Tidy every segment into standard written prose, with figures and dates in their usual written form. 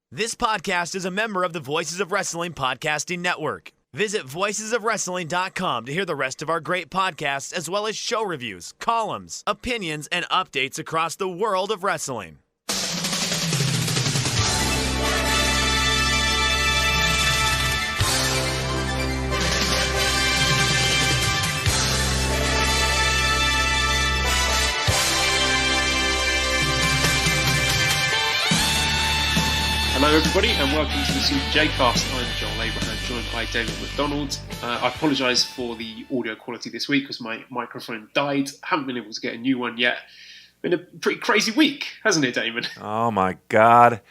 This podcast is a member of the Voices of Wrestling Podcasting Network. Visit voicesofwrestling.com to hear the rest of our great podcasts, as well as show reviews, columns, opinions, and updates across the world of wrestling. Hello everybody and welcome to the Super J Cast. I'm Joel Abraham, joined by Damon McDonald. I apologise for the audio quality this week because my microphone died. Haven't been able to get a new one yet. Been a pretty crazy week, hasn't it, Damon? Oh my God.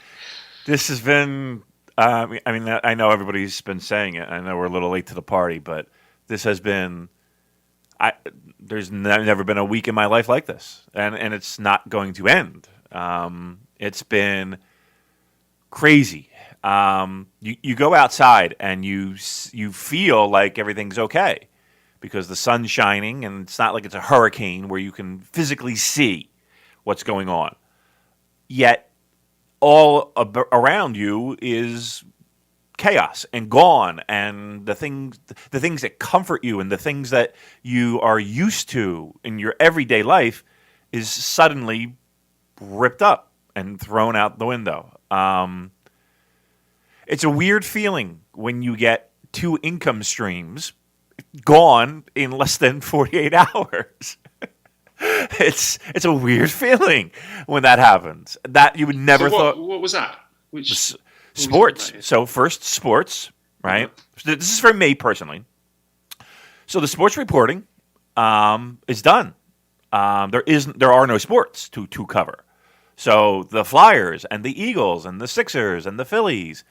This has been, I know everybody's been saying it. I know we're a little late to the party, but this has been, there's never been a week in my life like this. And it's not going to end. It's been crazy. You go outside and you feel like everything's okay because the sun's shining and it's not like it's a hurricane where you can physically see what's going on. Yet all around you is chaos and gone, and the things that comfort you and the things that you are used to in your everyday life is suddenly ripped up and thrown out the window. It's a weird feeling when you get two income streams gone in less than 48 hours. It's a weird feeling when that happens. That you would never thought. What was that? Sports. So first, sports, right? Uh-huh. This is for me personally. So the sports reporting is done. There are no sports to cover. So the Flyers and the Eagles and the Sixers and the Phillies,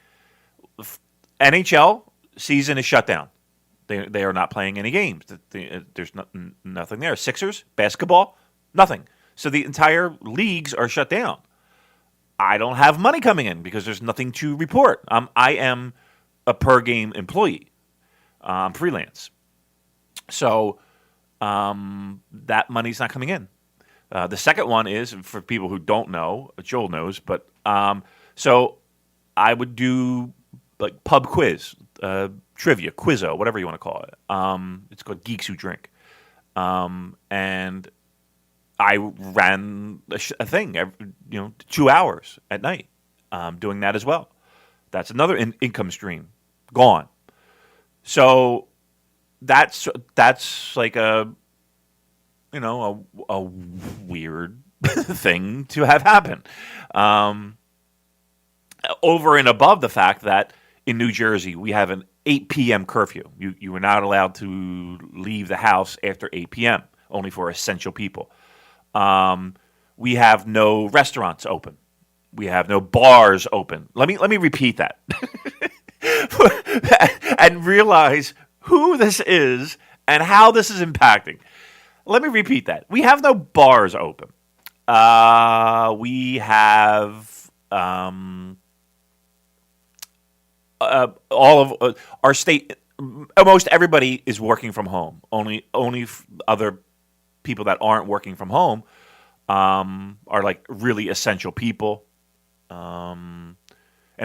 NHL season is shut down. They are not playing any games. There's nothing there. Sixers, basketball, nothing. So the entire leagues are shut down. I don't have money coming in because there's nothing to report. I am a per game employee. I'm freelance. So that money's not coming in. The second one is, for people who don't know, Joel knows, but so I would do like pub quiz, trivia, quizzo, whatever you want to call it. It's called Geeks Who Drink. And I ran a thing, 2 hours at night, doing that as well. That's another income stream gone. So that's like a weird thing to have happen. Over and above the fact that in New Jersey, we have an 8 p.m. curfew. You are not allowed to leave the house after 8 p.m., only for essential people. We have no restaurants open. We have no bars open. Let me repeat that. And realize who this is and how this is impacting. Let me repeat that. We have no bars open. We have all of our state. Almost everybody is working from home. Only other people that aren't working from home are like really essential people. And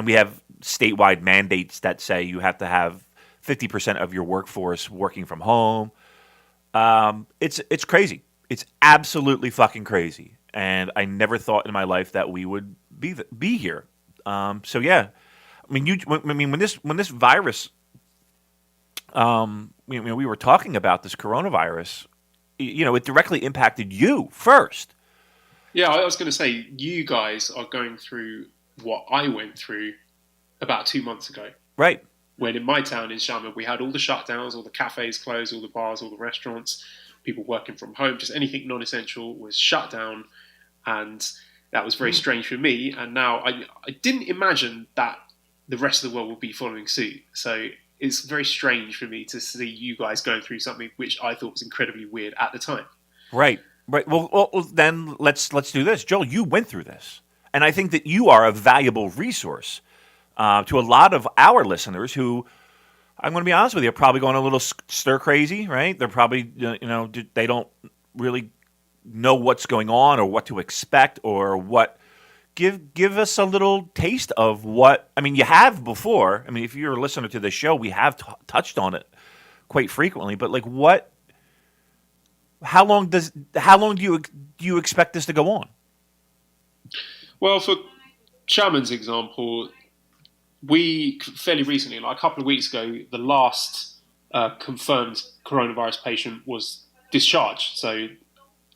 we have statewide mandates that say you have to have 50% of your workforce working from home. It's crazy. It's absolutely fucking crazy. And I never thought in my life that we would be here. So yeah, when this virus, we were talking about this coronavirus, it directly impacted you first. Yeah, I was going to say, you guys are going through what I went through about 2 months ago. Right. When in my town in Sharma, we had all the shutdowns, all the cafes closed, all the bars, all the restaurants, people working from home, just anything non-essential was shut down. And that was very strange for me. And now I didn't imagine that the rest of the world would be following suit. So it's very strange for me to see you guys going through something which I thought was incredibly weird at the time. Right. Well, then let's do this. Joel, you went through this. And I think that you are a valuable resource to a lot of our listeners who, I'm going to be honest with you, are probably going a little stir crazy, right? They're probably, they don't really know what's going on or what to expect or what give us a little taste of what I mean. You have before. I mean, if you're a listener to the show, we have touched on it quite frequently. But like, what? How long do you expect this to go on? Well, for Shaman's example, we fairly recently, like a couple of weeks ago, the last confirmed coronavirus patient was discharged. So,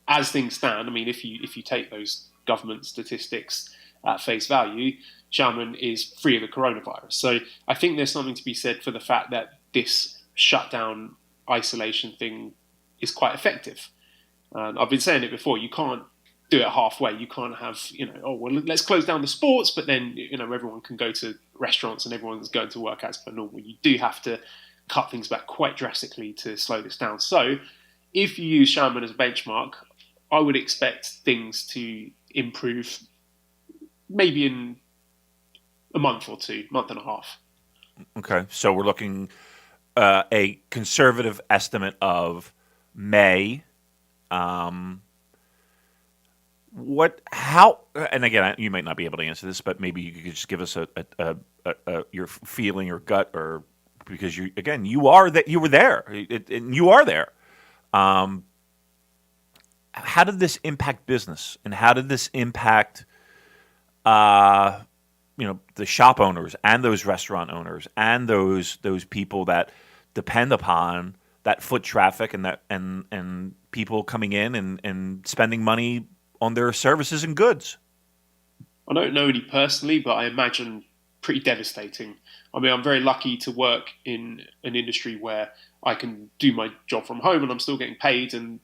as things stand, I mean, if you take those government statistics at face value, Shaman is free of the coronavirus. So, I think there's something to be said for the fact that this shutdown isolation thing is quite effective. I've been saying it before. You can't do it halfway. You can't have, let's close down the sports, but then, everyone can go to restaurants and everyone's going to work as per normal. You do have to cut things back quite drastically to slow this down. So if you use Shaman as a benchmark, I would expect things to improve maybe in a month or two, month and a half. Okay. So we're looking a conservative estimate of May. And again, you might not be able to answer this, but maybe you could just give us your feeling or gut, or because you were there, and you are there. How did this impact business, and how did this impact, the shop owners and those restaurant owners and those people that depend upon that foot traffic and people coming in and spending money on their services and goods? I don't know any personally, but I imagine pretty devastating. I mean, I'm very lucky to work in an industry where I can do my job from home and I'm still getting paid, and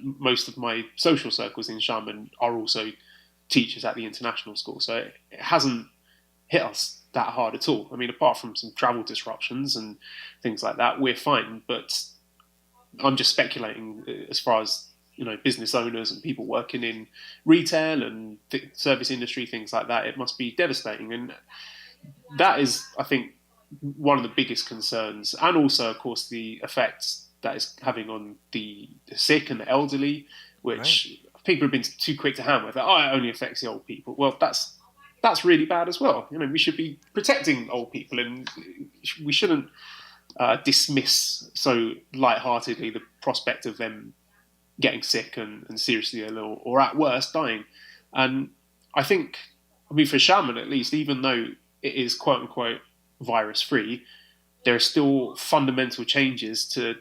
most of my social circles in Shaman are also teachers at the international school. So it hasn't hit us that hard at all. I mean, apart from some travel disruptions and things like that, we're fine. But I'm just speculating as far as, business owners and people working in retail and service industry, things like that. It must be devastating. And that is, I think, one of the biggest concerns. And also, of course, the effects that it's having on the sick and the elderly, which people have been too quick to hammer that, it only affects the old people. Well, that's really bad as well. We should be protecting old people, and we shouldn't dismiss so lightheartedly the prospect of them getting sick and seriously ill, or at worst dying. And I think, for Shaman at least, even though it is quote unquote virus free, there are still fundamental changes to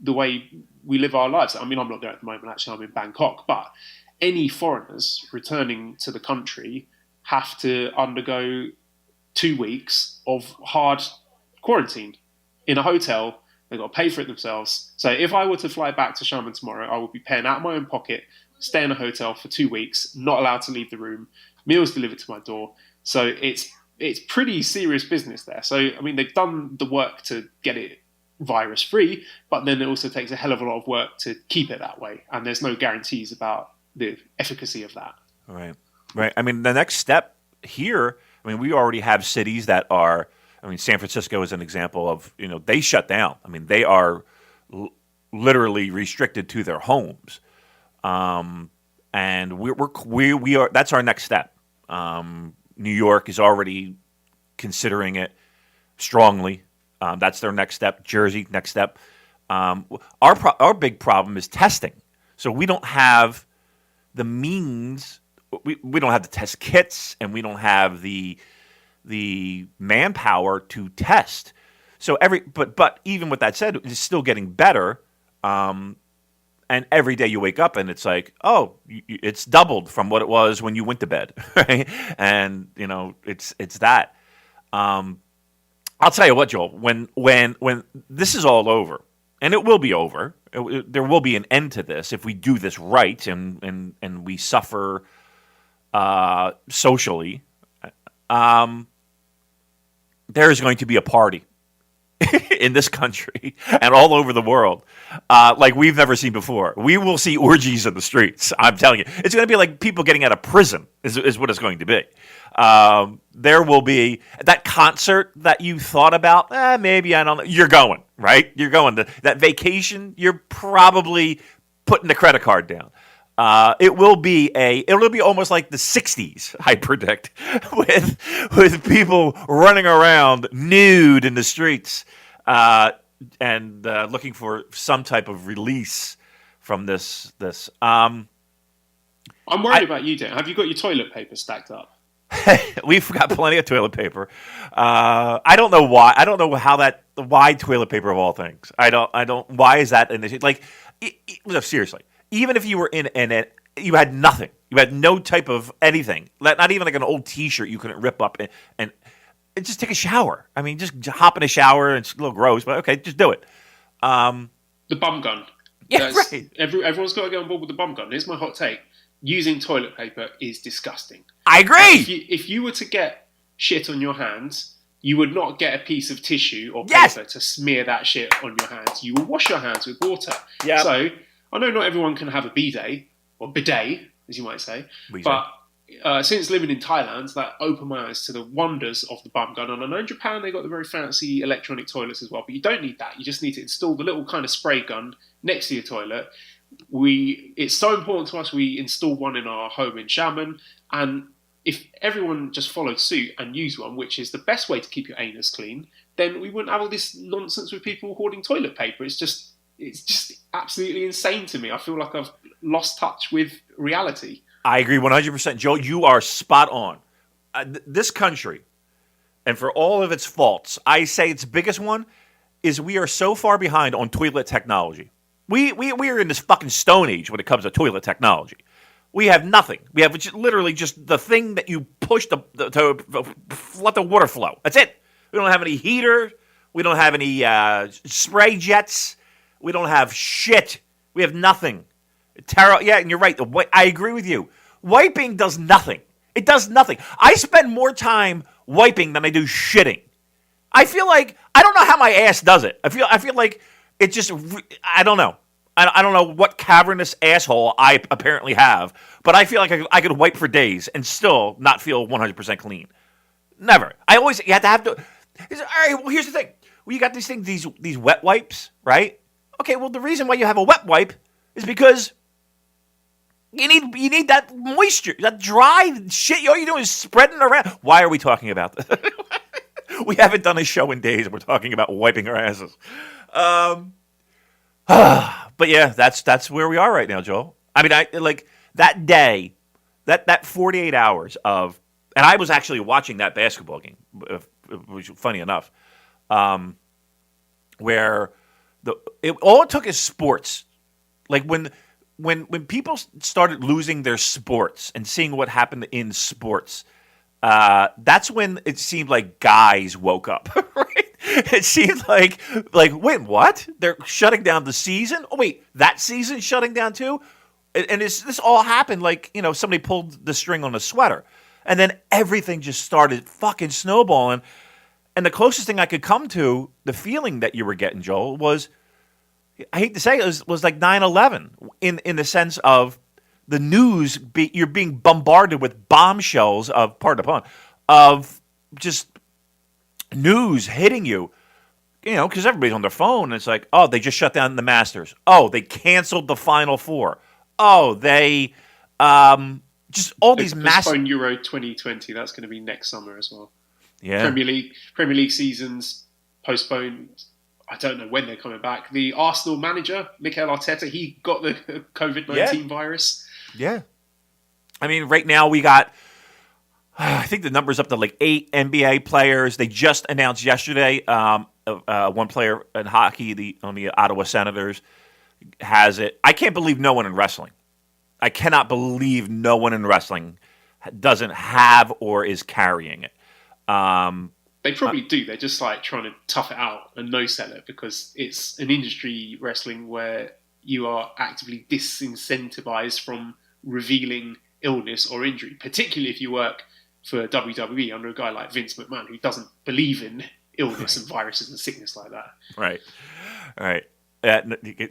the way we live our lives. I mean, I'm not there at the moment, actually, I'm in Bangkok, but any foreigners returning to the country have to undergo 2 weeks of hard quarantine in a hotel. They've got to pay for it themselves. So if I were to fly back to Shaman tomorrow, I would be paying out of my own pocket, stay in a hotel for 2 weeks, not allowed to leave the room, meals delivered to my door. So it's pretty serious business there. So, I mean, they've done the work to get it virus free, but then it also takes a hell of a lot of work to keep it that way. And there's no guarantees about the efficacy of that. Right. I mean, the next step here, we already have cities that are, San Francisco is an example of, they shut down. They are literally restricted to their homes. And we are, that's our next step. New York is already considering it strongly. That's their next step. Jersey, next step. Our big problem is testing. So we don't have the means. We don't have the test kits, and we don't have the manpower to test. So but even with that said, it's still getting better. And every day you wake up and it's like, it's doubled from what it was when you went to bed, right? And it's that. I'll tell you what, Joel. When this is all over, and it will be over, there will be an end to this if we do this right, and we suffer socially. There is going to be a party in this country and all over the world like we've never seen before. We will see orgies in the streets. I'm telling you. It's going to be like people getting out of prison is what it's going to be. There will be that concert that you thought about, maybe, I don't know. You're going, right? You're going. That vacation, you're probably putting the credit card down. It'll be almost like the '60s, I predict, with people running around nude in the streets, and looking for some type of release from this. I'm worried about you, Dan. Have you got your toilet paper stacked up? We've got plenty of toilet paper. I don't know why. I don't know why toilet paper of all things. I don't. Why is that in this? Like, no, seriously. Even if you were you had nothing. You had no type of anything. Not even like an old T-shirt you couldn't rip up and just take a shower. I mean, just hop in a shower. It's a little gross, but okay, just do it. The bum gun. Yeah, right. Everyone's got to get on board with the bum gun. Here's my hot take. Using toilet paper is disgusting. I agree. If you were to get shit on your hands, you would not get a piece of tissue or paper to smear that shit on your hands. You will wash your hands with water. Yep. So I know not everyone can have a bidet, or bidet, as you might say, but since living in Thailand, that opened my eyes to the wonders of the bum gun. And I know in Japan they got the very fancy electronic toilets as well, but you don't need that. You just need to install the little kind of spray gun next to your toilet. It's so important to us we install one in our home in Xiamen, and if everyone just followed suit and used one, which is the best way to keep your anus clean, then we wouldn't have all this nonsense with people hoarding toilet paper. It's just absolutely insane to me. I feel like I've lost touch with reality. I agree 100%. Joe, you are spot on. This country, and for all of its faults, I say its biggest one is we are so far behind on toilet technology. We are in this fucking Stone Age when it comes to toilet technology. We have nothing. We have literally just the thing that you push to let the water flow. That's it. We don't have any heater. We don't have any spray jets. We don't have shit. We have nothing. Yeah, and you're right. I agree with you. Wiping does nothing. It does nothing. I spend more time wiping than I do shitting. I feel like I don't know how my ass does it. I feel like it just. I don't know. I don't know what cavernous asshole I apparently have, but I feel like I could wipe for days and still not feel 100% clean. Never. You have to. All right. Well, here's the thing. Well, you got these things, these wet wipes, right? Okay. Well, the reason why you have a wet wipe is because you need that moisture, that dry shit. All you're doing is spreading it around. Why are we talking about this? We haven't done a show in days. We're talking about wiping our asses. But yeah, that's where we are right now, Joel. I mean, I like that day, that 48 hours of, and I was actually watching that basketball game, which was funny enough, where all it took is sports. Like when people started losing their sports and seeing what happened in sports, that's when it seemed like guys woke up, right? It seemed like wait, what? They're shutting down the season? Oh, wait, that season's shutting down too? And this all happened like, somebody pulled the string on a sweater. And then everything just started fucking snowballing. And the closest thing I could come to the feeling that you were getting, Joel, was, I hate to say it, was like 9/11 in the sense of the news, you're being bombarded with bombshells of, pardon the pun, of just news hitting you, because everybody's on their phone, and it's like, oh, they just shut down the Masters. Oh, they canceled the Final Four. Oh, they just all these massive... Postpone Euro 2020. That's going to be next summer as well. Yeah. Premier League seasons postponed. I don't know when they're coming back. The Arsenal manager, Mikel Arteta, he got the COVID-19 virus. Yeah. I mean, right now we got, I think the number's up to like 8 NBA players. They just announced yesterday one player in hockey on the Ottawa Senators has it. I can't believe no one in wrestling. I cannot believe no one in wrestling doesn't have or is carrying it. They probably do. They're just like trying to tough it out and no sell it because it's an industry, wrestling, where you are actively disincentivized from revealing illness or injury, particularly if you work for WWE under a guy like Vince McMahon who doesn't believe in illness and viruses and sickness like that. Right.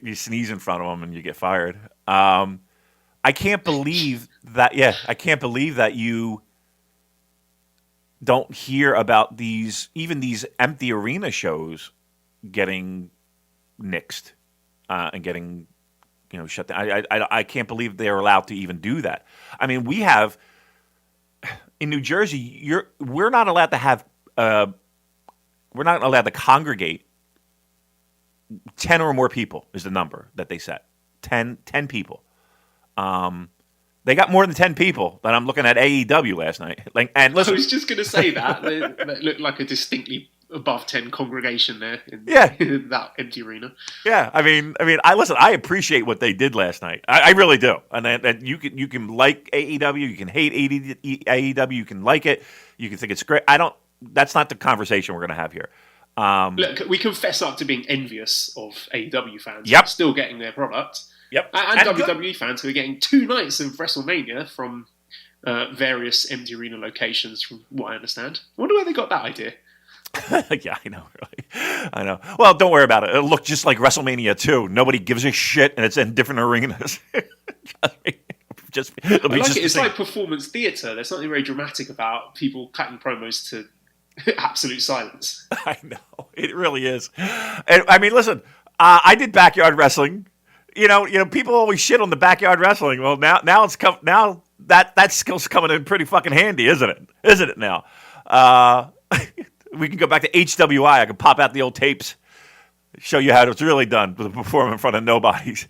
You sneeze in front of him and you get fired. I can't believe that. Yeah, I can't believe that you don't hear about these empty arena shows getting nixed and getting shut down. I can't believe they're allowed to even do that. I mean, we have in New Jersey, we're not allowed to have we're not allowed to congregate 10 or more people is the number that they set. 10 people. They got more than 10 people that I'm looking at AEW last night. And listen, I was just going to say that. That looked like a distinctly above 10 congregation there in that empty arena. Yeah, I mean, I appreciate what they did last night. I really do. And you can like AEW, you can hate AEW, you can like it, you can think it's great. That's not the conversation we're going to have here. Look, we confess up to being envious of AEW fans. Yep. Still getting their product. Yep. And WWE fans who are getting 2 nights of WrestleMania from various empty arena locations, from what I understand. I wonder where they got that idea. Yeah, I know, really. I know. Well, don't worry about it. It'll look just like WrestleMania 2. Nobody gives a shit, and it's in different arenas. It's like performance theatre. There's something very dramatic about people cutting promos to absolute silence. I know. It really is. And, I mean, listen, I did backyard wrestling. People always shit on the backyard wrestling. Well, now it's now that skill's coming in pretty fucking handy, isn't it? Isn't it now? We can go back to HWI. I can pop out the old tapes, show you how it's really done to perform in front of nobodies.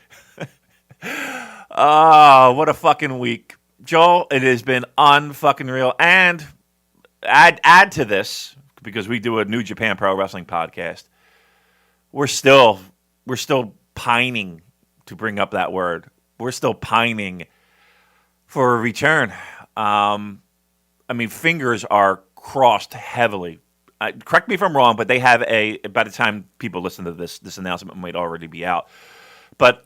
Oh, what a fucking week, Joel! It has been unfucking real. And add to this, because we do a New Japan Pro Wrestling podcast. We're still pining to bring up that word. We're still pining for a return. Fingers are crossed heavily. Correct me if I'm wrong, but they have by the time people listen to this announcement might already be out. But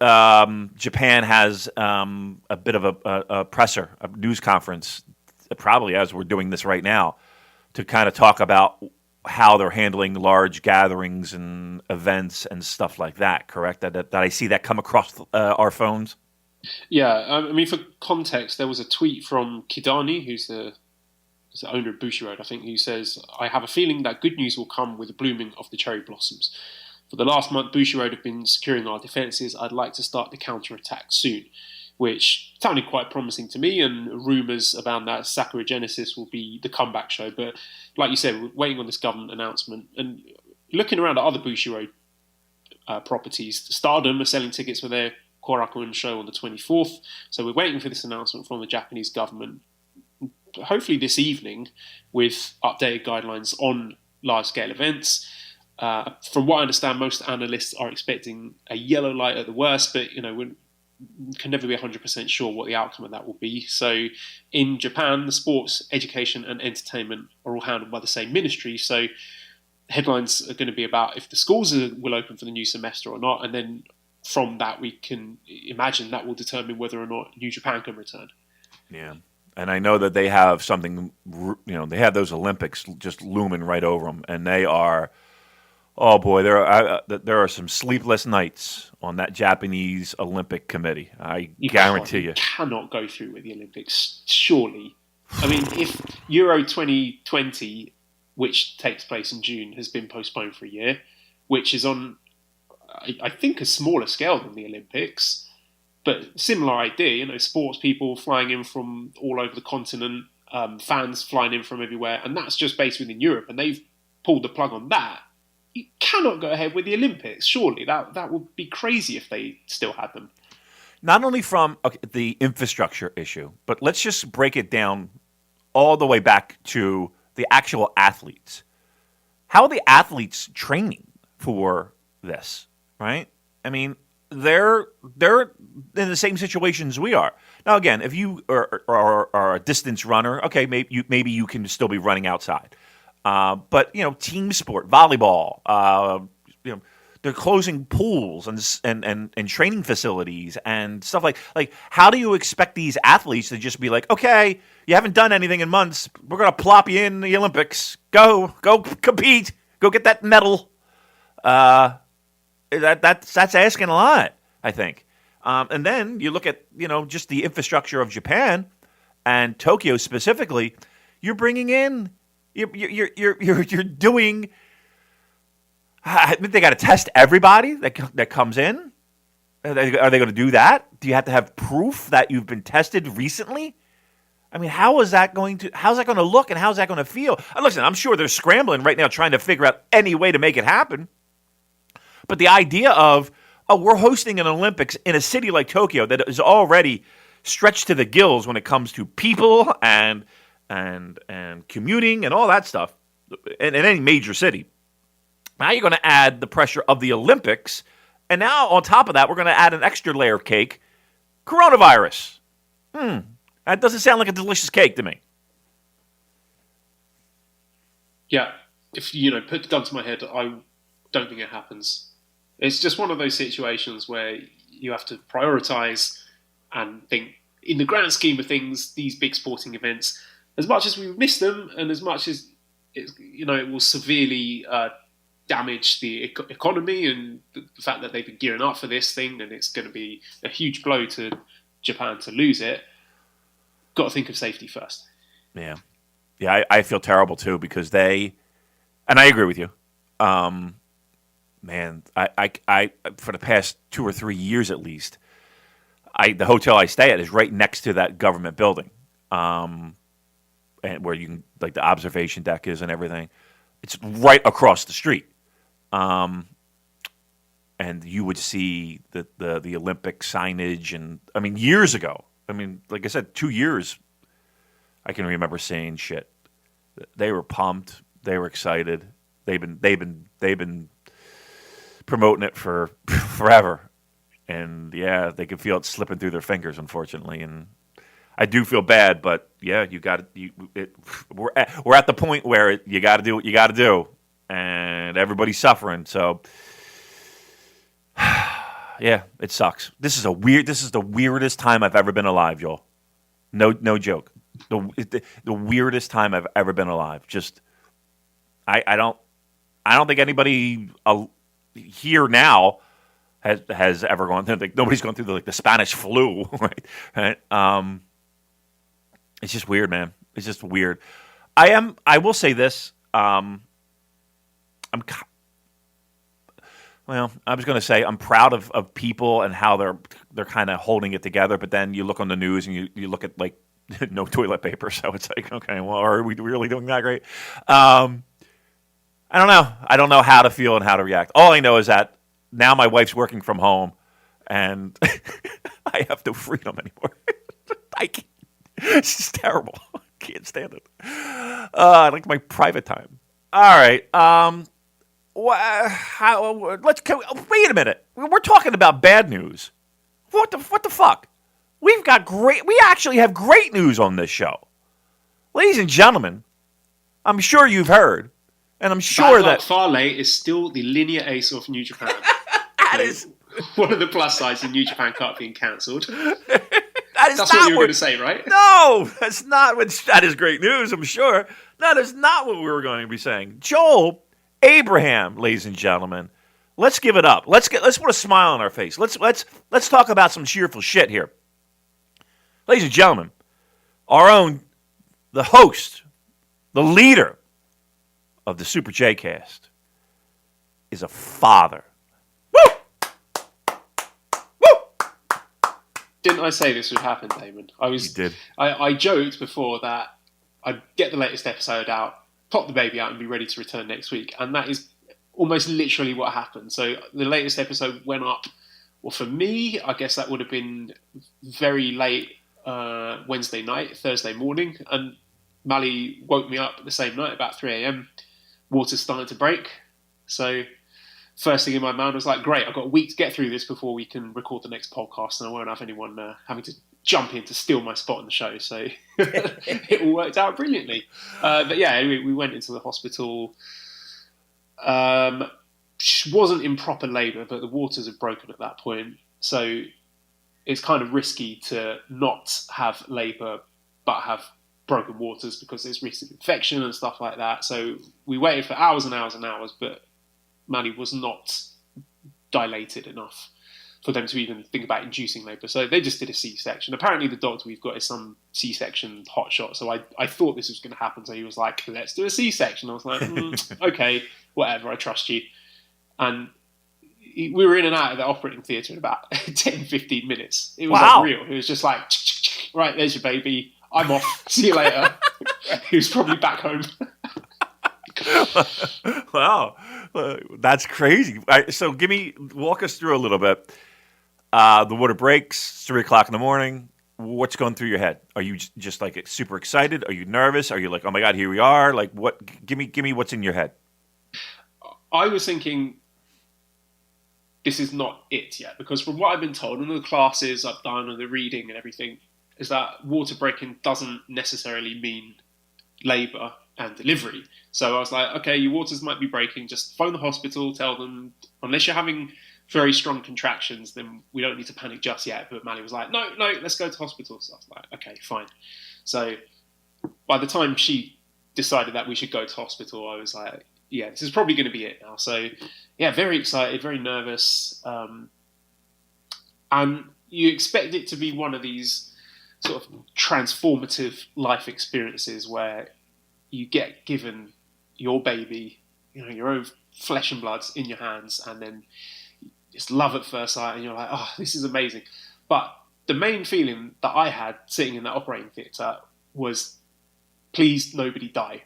Japan has a bit of a presser, a news conference, probably as we're doing this right now, to kind of talk about how they're handling large gatherings and events and stuff like that, correct? That I see that come across our phones? Yeah, for context, there was a tweet from Kidani, who's the owner of Bushiroad, I think, who says, "I have a feeling that good news will come with the blooming of the cherry blossoms. For the last month, Bushiroad have been securing our defences. I'd like to start the counter-attack soon," which sounded quite promising to me, and rumours about that Sakura Genesis will be the comeback show. But like you said, we're waiting on this government announcement. And looking around at other Bushiroad properties, Stardom are selling tickets for their Korakuen show on the 24th. So we're waiting for this announcement from the Japanese government, hopefully this evening, with updated guidelines on large-scale events. From what I understand, most analysts are expecting a yellow light at the worst, but we can never be 100% sure what the outcome of that will be. So in Japan, the sports, education and entertainment are all handled by the same ministry. So headlines are going to be about if the schools will open for the new semester or not. And then from that, we can imagine that will determine whether or not New Japan can return. Yeah. And I know that they have something, they have those Olympics just looming right over them. And they are, oh boy, there are some sleepless nights on that Japanese Olympic committee. I guarantee you. You cannot go through with the Olympics, surely. If Euro 2020, which takes place in June, has been postponed for a year, which is on, I think, a smaller scale than the Olympics, but similar idea, sports people flying in from all over the continent, fans flying in from everywhere, and that's just based within Europe, and they've pulled the plug on that. You cannot go ahead with the Olympics, surely. That would be crazy if they still had them. Not only from the infrastructure issue, but let's just break it down all the way back to the actual athletes. How are the athletes training for this, right? They're in the same situation as we are. Now, again, if you are a distance runner, okay, maybe you can still be running outside. But team sport, volleyball, they're closing pools and training facilities and stuff like. How do you expect these athletes to just be like, okay, you haven't done anything in months, we're gonna plop you in the Olympics, go compete, go get that medal. That's asking a lot, I think. And then you look at just the infrastructure of Japan and Tokyo specifically. You're bringing in. You're doing. I think they got to test everybody that comes in. Are they going to do that? Do you have to have proof that you've been tested recently? I mean, how's that going to look, and how's that going to feel? Listen, I'm sure they're scrambling right now trying to figure out any way to make it happen. But the idea of, we're hosting an Olympics in a city like Tokyo that is already stretched to the gills when it comes to people and commuting and all that stuff in any major city. Now you're going to add the pressure of the Olympics, and now on top of that, we're going to add an extra layer of cake, coronavirus. That doesn't sound like a delicious cake to me. Yeah, if put the gun to my head, I don't think it happens. It's just one of those situations where you have to prioritize and think, in the grand scheme of things, these big sporting events, as much as we miss them, and as much as it will severely damage the economy, and the fact that they've been gearing up for this thing, and it's going to be a huge blow to Japan to lose it. Got to think of safety first. Yeah, I feel terrible too, because and I agree with you. Man, I for the past 2 or 3 years at least, the hotel I stay at is right next to that government building, and where you can, like, the observation deck is and everything. It's right across the street, and you would see the Olympic signage, and I mean, years ago. I mean, like I said, 2 years, I can remember saying shit. They were pumped. They were excited. They've been promoting it for forever, and yeah, they can feel it slipping through their fingers, unfortunately. And I do feel bad, but yeah, we're at the point where you got to do what you got to do, and everybody's suffering. So. Yeah, it sucks. This is the weirdest time I've ever been alive, Joel. No joke. The weirdest time I've ever been alive. Just, I don't think anybody here now has ever gone through. Like, nobody's gone through the Spanish flu, right? It's just weird, man. It's just weird. I will say this. Well, I was going to say I'm proud of people and how they're kind of holding it together. But then you look on the news and you look at, like, no toilet paper. So it's like, okay, well, are we really doing that great? I don't know. I don't know how to feel and how to react. All I know is that now my wife's working from home, and I have no freedom anymore. I can't. It's just terrible. I can't stand it. I like my private time. All right. Wait a minute. We're talking about bad news. What the fuck? We actually have great news on this show. Ladies and gentlemen, I'm sure you've heard, and I'm sure that Fale is still the linear ace of New Japan. That is one of the plus sides in New Japan Cup being cancelled. That's what you were going to say, right? No, that is great news, I'm sure. That is not what we were going to be saying. Joel Abraham, ladies and gentlemen, let's give it up. Let's put a smile on our face. Let's talk about some cheerful shit here. Ladies and gentlemen, the host, the leader of the Super J Cast, is a father. Woo! Woo! Didn't I say this would happen, Damon? You did. I joked before that I'd get the latest episode out, pop the baby out, and be ready to return next week. And that is almost literally what happened. So the latest episode went up. Well, for me, I guess that would have been very late Wednesday night, Thursday morning. And Mally woke me up the same night, about 3 a.m. Water's starting to break. So first thing in my mind was like, great, I've got a week to get through this before we can record the next podcast, and I won't have anyone having to jump in to steal my spot in the show. So it all worked out brilliantly. But yeah, anyway, we went into the hospital. She wasn't in proper labour, but the waters had broken at that point. So it's kind of risky to not have labour but have broken waters because there's risk of infection and stuff like that. So we waited for hours and hours and hours, but Manny was not dilated enough for them to even think about inducing labour. So they just did a C-section. Apparently the doctor we've got is some C-section hotshot. So I thought this was going to happen. So he was like, let's do a C-section. I was like, okay, whatever, I trust you. And we were in and out of the operating theatre in about 10, 15 minutes. It was Wow. unreal. It was just like, right, there's your baby. I'm off. See you later. He was probably back home. Wow, that's crazy. So walk us through a little bit. The water breaks, 3:00 in the morning. What's going through your head? Are you just like super excited? Are you nervous? Are you like, oh my God, here we are? Like what? Give me what's in your head. I was thinking, this is not it yet, because from what I've been told and the classes I've done and the reading and everything, is that water breaking doesn't necessarily mean labour and delivery. So I was like, okay, your waters might be breaking, just phone the hospital, tell them, unless you're having very strong contractions, then we don't need to panic just yet. But Mally was like, no, let's go to hospital. So I was like, okay, fine. So by the time she decided that we should go to hospital, I was like, yeah, this is probably going to be it now. So yeah, very excited, very nervous. And you expect it to be one of these sort of transformative life experiences where you get given your baby, your own flesh and blood in your hands, and then it's love at first sight, and you're like, oh, this is amazing. But the main feeling that I had sitting in that operating theatre was, please, nobody die.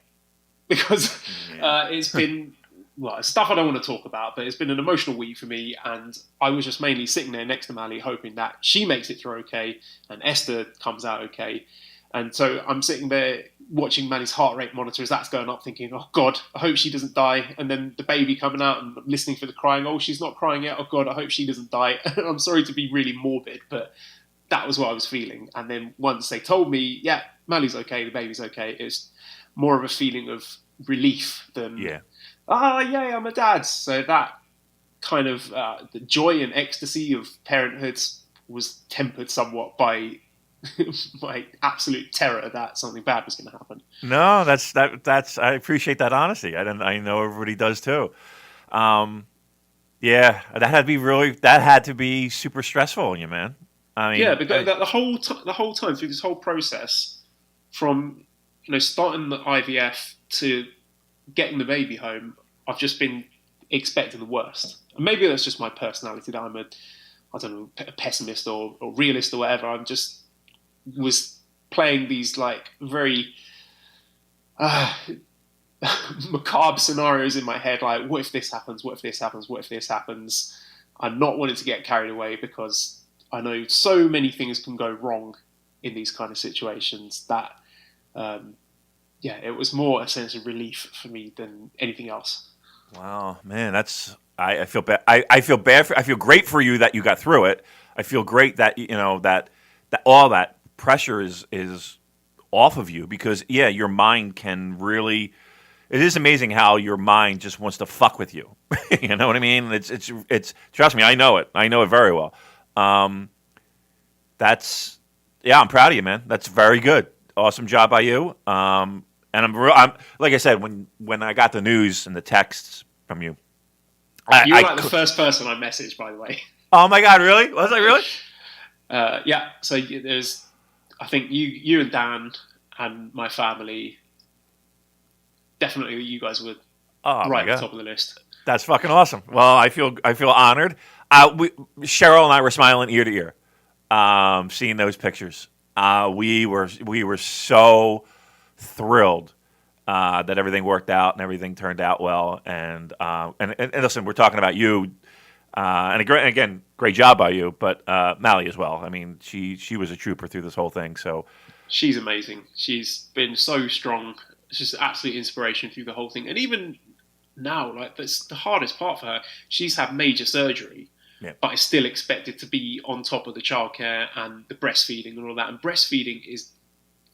Because it's been, well, stuff I don't want to talk about, but it's been an emotional week for me, and I was just mainly sitting there next to Mally hoping that she makes it through okay, and Esther comes out okay. And so I'm sitting there watching Manny's heart rate monitor as that's going up, thinking, oh God, I hope she doesn't die. And then the baby coming out and listening for the crying, oh, she's not crying yet. Oh God, I hope she doesn't die. I'm sorry to be really morbid, but that was what I was feeling. And then once they told me, yeah, Manny's okay, the baby's okay, it's more of a feeling of relief than, yay, I'm a dad. So that kind of the joy and ecstasy of parenthood was tempered somewhat by my absolute terror that something bad was going to happen. No, that's I appreciate that honesty. I know everybody does too. Yeah, that had to be super stressful on you, man. I mean, yeah, because the whole time through this whole process, from starting the IVF to getting the baby home, I've just been expecting the worst. And maybe that's just my personality, that I'm a pessimist or realist or whatever. I'm just was playing these like very macabre scenarios in my head, like what if this happens, what if this happens, what if this happens. I'm not wanting to get carried away because I know so many things can go wrong in these kind of situations that it was more a sense of relief for me than anything else. Wow, man, I feel bad. I feel bad. I feel great for you that you got through it. I feel great that that all that pressure is off of you, because your mind can really. It is amazing how your mind just wants to fuck with you. You know what I mean? It's trust me, I know it. I know it very well. I'm proud of you, man. That's very good. Awesome job by you. And I'm like I said, when I got the news and the texts from you, you were the first person I messaged, by the way. Oh my God, really? Was I really? Yeah. So there's, I think you and Dan and my family, definitely you guys were right at the top of the list. That's fucking awesome. Well, I feel honored. Cheryl and I were smiling ear to ear, seeing those pictures. We were so thrilled that everything worked out and everything turned out well. And listen, we're talking about you, and again, great job by you, but Mally as well. I mean, she was a trooper through this whole thing. So she's amazing. She's been so strong. It's just absolute inspiration through the whole thing. And even now, like, that's the hardest part for her. She's had major surgery, but is still expected to be on top of the childcare and the breastfeeding and all that. And breastfeeding is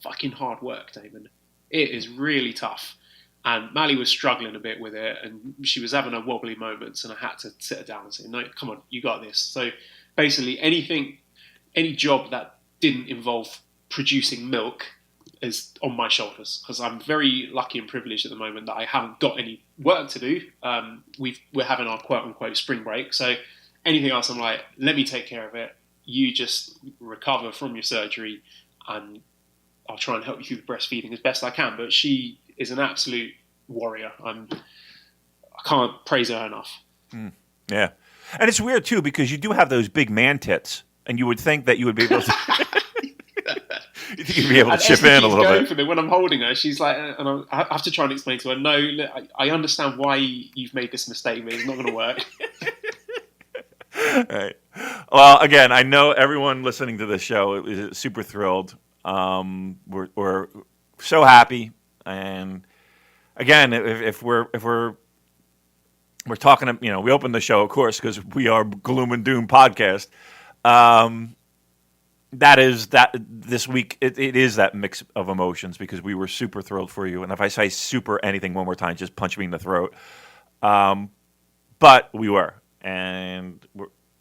fucking hard work, Damon. It is really tough. And Mally was struggling a bit with it, and she was having her wobbly moments, and I had to sit her down and say, no, come on, you got this. So basically any job that didn't involve producing milk is on my shoulders, because I'm very lucky and privileged at the moment that I haven't got any work to do. We're having our quote-unquote spring break, so anything else I'm like, let me take care of it. You just recover from your surgery, and I'll try and help you through the breastfeeding as best I can. But she is an absolute warrior. I can't praise her enough. Yeah. And it's weird too because you do have those big man tits, and you would think that you would be able to. You think you'd be able to chip in a little bit. For me. When I'm holding her, she's like, and I have to try and explain to her, no, look, I understand why you've made this mistake, but it's not going to work. Right. Well, again, I know everyone listening to this show is super thrilled. We're so happy, and again, if we're talking, we opened the show, of course, because we are Gloom and Doom podcast. That is that this week. It is that mix of emotions because we were super thrilled for you, and if I say super anything one more time, just punch me in the throat. But we were. And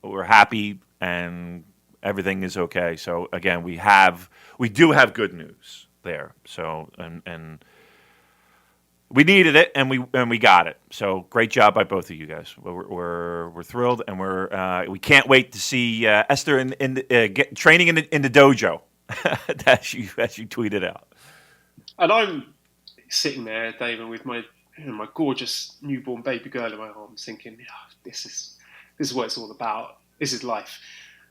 we're happy, and everything is okay. So again, we do have good news there. So and we needed it, and we got it. So great job by both of you guys. We're thrilled, and we can't wait to see Esther get training in the dojo as you tweeted out. And I'm sitting there, Damon, with my gorgeous newborn baby girl in my arms, thinking, this is what it's all about. This is life.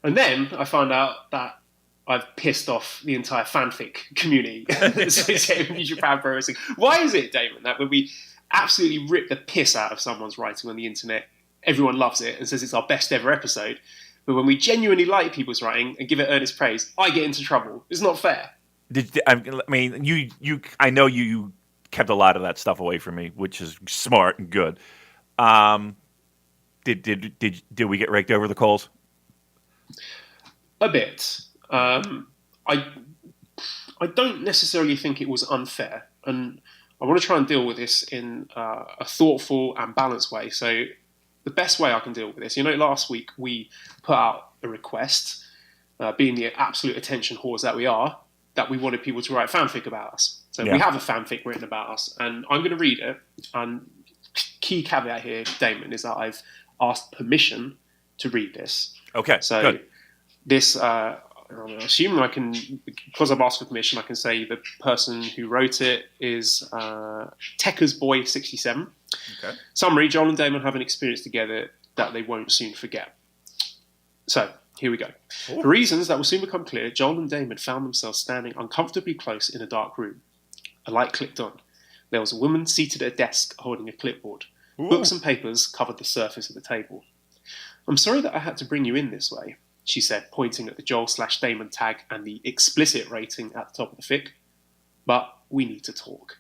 And then I found out that I've pissed off the entire fanfic community associated with New Japan Pro Wrestling. Why is it, Damon, that when we absolutely rip the piss out of someone's writing on the internet, everyone loves it and says it's our best ever episode, but when we genuinely like people's writing and give it earnest praise, I get into trouble? It's not fair. I know you kept a lot of that stuff away from me, which is smart and good. Did we get raked over the coals? A bit. I don't necessarily think it was unfair, and I want to try and deal with this in a thoughtful and balanced way. So the best way I can deal with this, last week we put out a request, being the absolute attention whores that we are, that we wanted people to write fanfic about us. So we have a fanfic written about us, and I'm going to read it. And key caveat here, Damon, is that I've asked permission to read this. Okay, so good. This, I'm assuming I can, because I've asked for permission, I can say the person who wrote it is Tekker's Boy 67. Okay. Summary: Joel and Damon have an experience together that they won't soon forget. So here we go. Ooh. For reasons that will soon become clear, Joel and Damon found themselves standing uncomfortably close in a dark room. A light clicked on. There was a woman seated at a desk holding a clipboard. Ooh. Books and papers covered the surface of the table. "I'm sorry that I had to bring you in this way," she said, pointing at the Joel/Damon tag and the explicit rating at the top of the fic. "But we need to talk."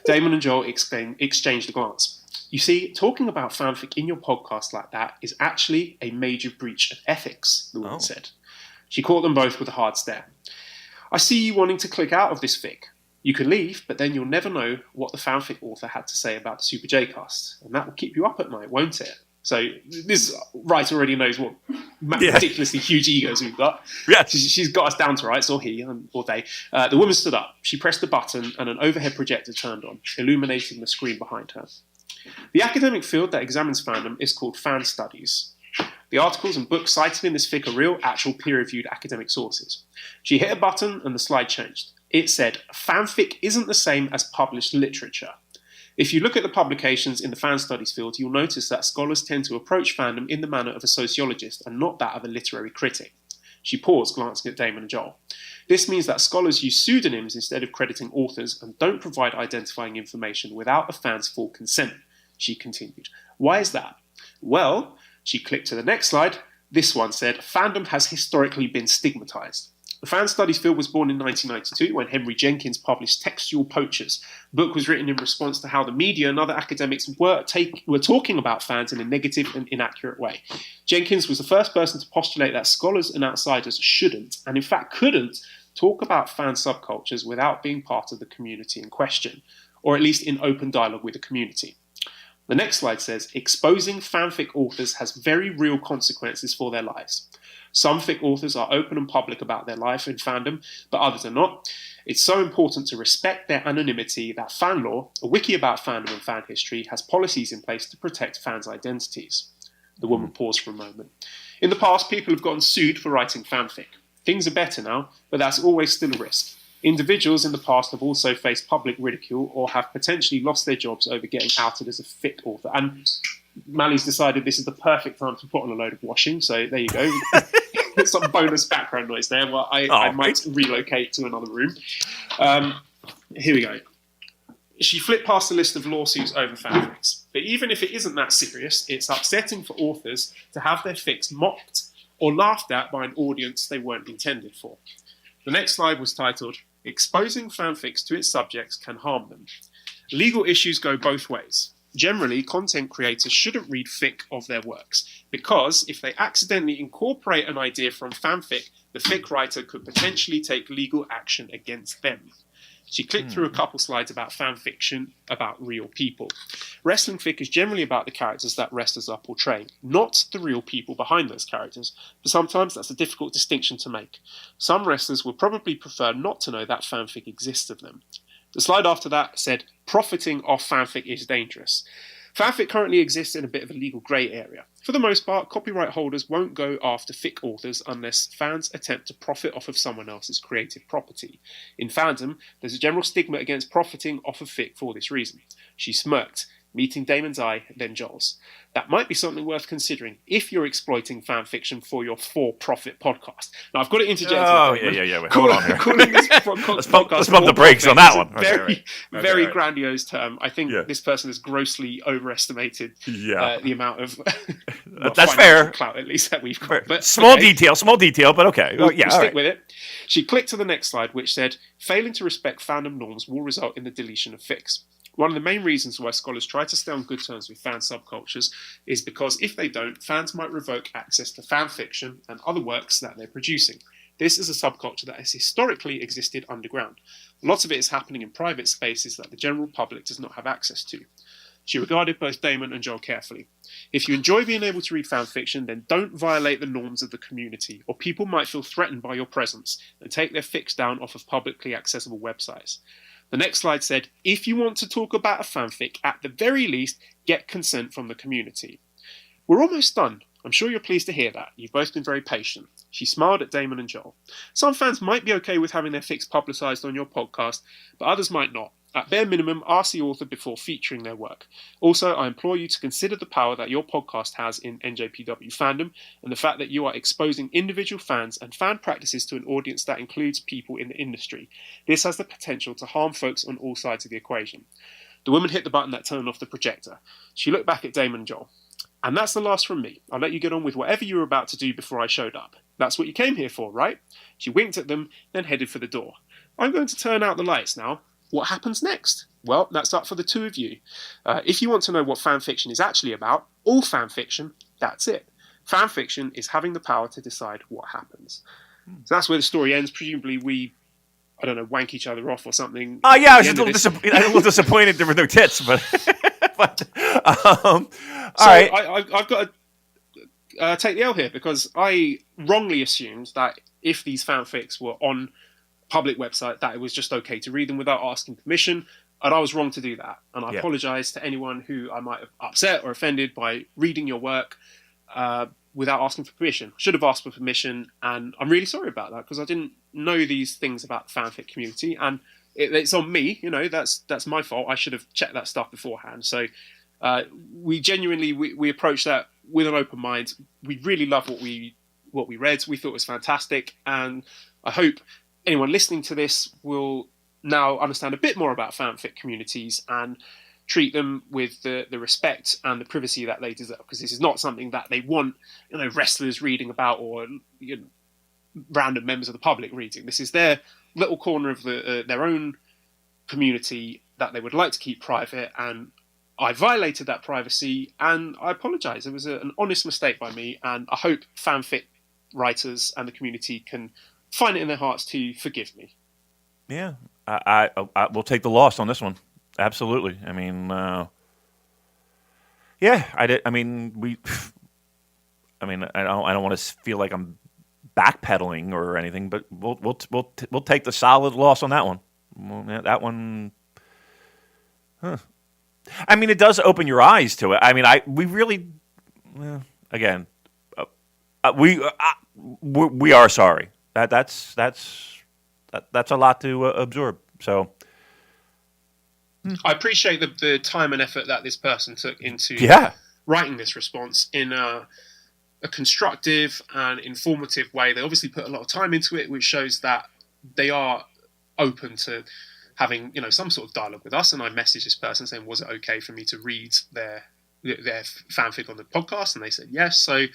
Damon and Joel exchanged a glance. "You see, talking about fanfic in your podcast like that is actually a major breach of ethics," the woman said. She caught them both with a hard stare. "I see you wanting to click out of this fic. You can leave, but then you'll never know what the fanfic author had to say about the Super J-Cast, and that will keep you up at night, won't it?" So this writer already knows what ridiculously huge egos we've got. Yeah. She's got us down to rights, or he, or they. The woman stood up. She pressed the button, and an overhead projector turned on, illuminating the screen behind her. "The academic field that examines fandom is called fan studies. The articles and books cited in this fic are real, actual, peer-reviewed academic sources." She hit a button, and the slide changed. It said, "Fanfic isn't the same as published literature. If you look at the publications in the fan studies field, you'll notice that scholars tend to approach fandom in the manner of a sociologist and not that of a literary critic." She paused, glancing at Damon and Joel. "This means that scholars use pseudonyms instead of crediting authors and don't provide identifying information without a fan's full consent," she continued. "Why is that?" "Well," she clicked to the next slide. This one said, "Fandom has historically been stigmatized. The fan studies field was born in 1992 when Henry Jenkins published Textual Poachers. The book was written in response to how the media and other academics were talking about fans in a negative and inaccurate way. Jenkins was the first person to postulate that scholars and outsiders shouldn't, and in fact couldn't, talk about fan subcultures without being part of the community in question, or at least in open dialogue with the community." The next slide says, "Exposing fanfic authors has very real consequences for their lives. Some fic authors are open and public about their life in fandom, but others are not. It's so important to respect their anonymity that FanLaw, a wiki about fandom and fan history, has policies in place to protect fans' identities." The woman paused for a moment. "In the past, people have gotten sued for writing fanfic. Things are better now, but that's always still a risk. Individuals in the past have also faced public ridicule or have potentially lost their jobs over getting outed as a fic author." And Mally's decided this is the perfect time to put on a load of washing. So there you go. Some bonus background noise there. Well, I might relocate to another room. Here we go. She flipped past the list of lawsuits over fanfics. But even if it isn't that serious, it's upsetting for authors to have their fics mocked or laughed at by an audience they weren't intended for. The next slide was titled, Exposing Fanfics to its Subjects Can Harm Them. Legal issues go both ways. Generally, content creators shouldn't read fic of their works, because if they accidentally incorporate an idea from fanfic, the fic writer could potentially take legal action against them. She clicked through a couple slides about fan fiction about real people. Wrestling fic is generally about the characters that wrestlers are portraying, not the real people behind those characters, but sometimes that's a difficult distinction to make. Some wrestlers would probably prefer not to know that fanfic exists of them. The slide after that said, profiting off fanfic is dangerous. Fanfic currently exists in a bit of a legal grey area. For the most part, copyright holders won't go after fic authors unless fans attempt to profit off of someone else's creative property. In fandom, there's a general stigma against profiting off of fic for this reason. She smirked, meeting Damon's eye, then Joel's. That might be something worth considering if you're exploiting fan fiction for your for-profit podcast. Now, I've got to interject. Yeah. Wait, hold on here. Calling this let's bump the brakes on that one. Very grandiose term. I think this person has grossly overestimated the amount of that's fair clout, at least, that we've got. But, small detail, but okay. We'll stick with it. She clicked to the next slide, which said, failing to respect fandom norms will result in the deletion of fics. One of the main reasons why scholars try to stay on good terms with fan subcultures is because if they don't, fans might revoke access to fan fiction and other works that they're producing. This is a subculture that has historically existed underground. Lots of it is happening in private spaces that the general public does not have access to. She regarded both Damon and Joel carefully. If you enjoy being able to read fan fiction, then don't violate the norms of the community, or people might feel threatened by your presence and take their fics down off of publicly accessible websites. The next slide said, if you want to talk about a fanfic, at the very least, get consent from the community. We're almost done. I'm sure you're pleased to hear that. You've both been very patient. She smiled at Damon and Joel. Some fans might be okay with having their fics publicised on your podcast, but others might not. At bare minimum, ask the author before featuring their work. Also, I implore you to consider the power that your podcast has in NJPW fandom and the fact that you are exposing individual fans and fan practices to an audience that includes people in the industry. This has the potential to harm folks on all sides of the equation. The woman hit the button that turned off the projector. She looked back at Damon and Joel. And that's the last from me. I'll let you get on with whatever you were about to do before I showed up. That's what you came here for, right? She winked at them, then headed for the door. I'm going to turn out the lights now. What happens next? Well, that's up for the two of you. If you want to know what fanfiction is actually about, all fanfiction, that's it. Fanfiction is having the power to decide what happens. So that's where the story ends. Presumably we, I don't know, wank each other off or something. Oh, yeah, I was just a little disappointed there were no tits, but... all right. I've got to take the L here because I wrongly assumed that if these fanfics were on public website that it was just okay to read them without asking permission, and I was wrong to do that. And I apologise to anyone who I might have upset or offended by reading your work without asking for permission. I should have asked for permission, and I'm really sorry about that because I didn't know these things about the fanfic community, and it's on me. You know, that's my fault. I should have checked that stuff beforehand. So we genuinely we approached that with an open mind. We really love what we read. We thought it was fantastic, and I hope anyone listening to this will now understand a bit more about fanfic communities and treat them with the respect and the privacy that they deserve, because this is not something that they want, you know, wrestlers reading about or random members of the public reading. This is their little corner of their own community that they would like to keep private, and I violated that privacy, and I apologise. It was an honest mistake by me, and I hope fanfic writers and the community can find it in their hearts to forgive me. Yeah, I will take the loss on this one. Absolutely. I mean, yeah, I did. I mean, I don't want to feel like I'm backpedaling or anything, but we'll take the solid loss on that one. That one. Huh. I mean, it does open your eyes to it. I mean, we really, again, we are sorry. That's a lot to absorb. So I appreciate the time and effort that this person took into writing this response in a constructive and informative way. They obviously put a lot of time into it, which shows that they are open to having, you know, some sort of dialogue with us. And I messaged this person saying, was it okay for me to read their fanfic on the podcast? And they said yes. So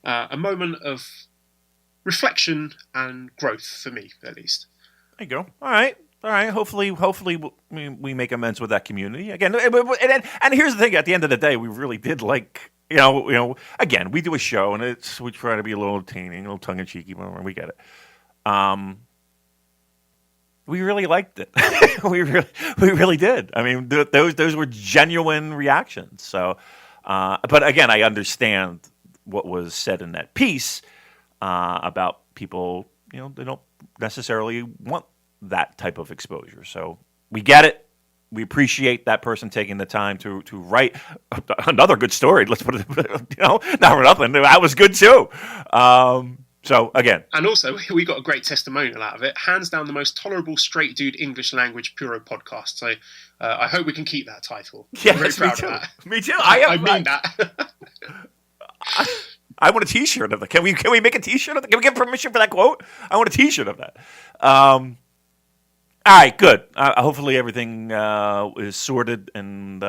a moment of reflection and growth for me, at least. There you go. All right. Hopefully, we make amends with that community again. And here's the thing: at the end of the day, we really did like, you know. Again, we do a show, and we try to be a little entertaining, a little tongue in cheeky. We get it. We really liked it. we really did. I mean, those were genuine reactions. So, but again, I understand what was said in that piece about people. You know, they don't necessarily want that type of exposure. So we get it. We appreciate that person taking the time to write another good story. Let's put it, you know, not for nothing. That was good too. So again, and also we got a great testimonial out of it. Hands down, the most tolerable straight dude English language Puro podcast. So I hope we can keep that title. Yes, I'm very proud me too. of that. Me too. I mean that. I want a T-shirt of that. Can we make a T-shirt of that? Can we get permission for that quote? I want a T-shirt of that. All right, good. Hopefully everything is sorted and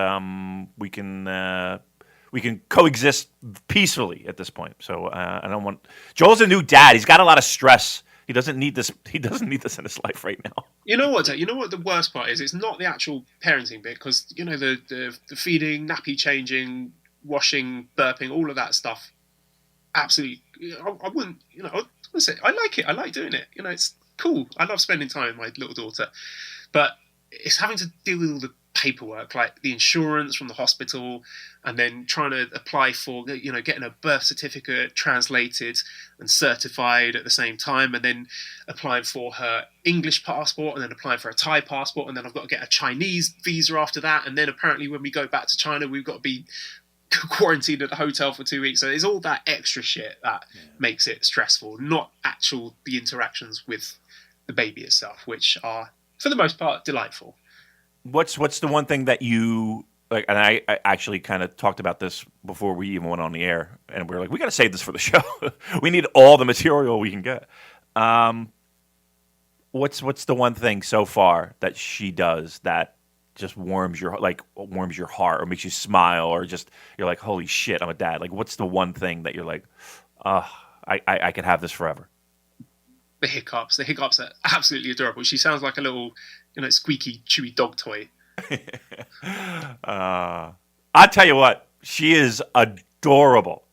we can coexist peacefully at this point. So I don't want. Joel's a new dad. He's got a lot of stress. He doesn't need this. He doesn't need this in his life right now. You know what? You know what the worst part is? It's not the actual parenting bit, because you know the feeding, nappy changing, washing, burping, all of that stuff. Absolutely, I wouldn't. You know, I would say I like it. I like doing it. You know, it's cool. I love spending time with my little daughter, but it's having to deal with all the paperwork, like the insurance from the hospital, and then trying to apply for, you know, getting a birth certificate translated and certified at the same time, and then applying for her English passport, and then applying for a Thai passport, and then I've got to get a Chinese visa after that, and then apparently when we go back to China, we've got to be quarantined at a hotel for 2 weeks. So there's all that extra shit that makes it stressful, not the interactions with the baby itself, which are for the most part delightful. What's the one thing that you like? And I actually kind of talked about this before we even went on the air, and we were like, we got to save this for the show. We need all the material we can get. What's the one thing so far that she does that just warms your heart or makes you smile, or just you're like, holy shit, I'm a dad? Like, what's the one thing that you're like, I could have this forever? The hiccups are absolutely adorable. She sounds like a little, you know, squeaky, chewy dog toy. I'll tell you what, she is adorable.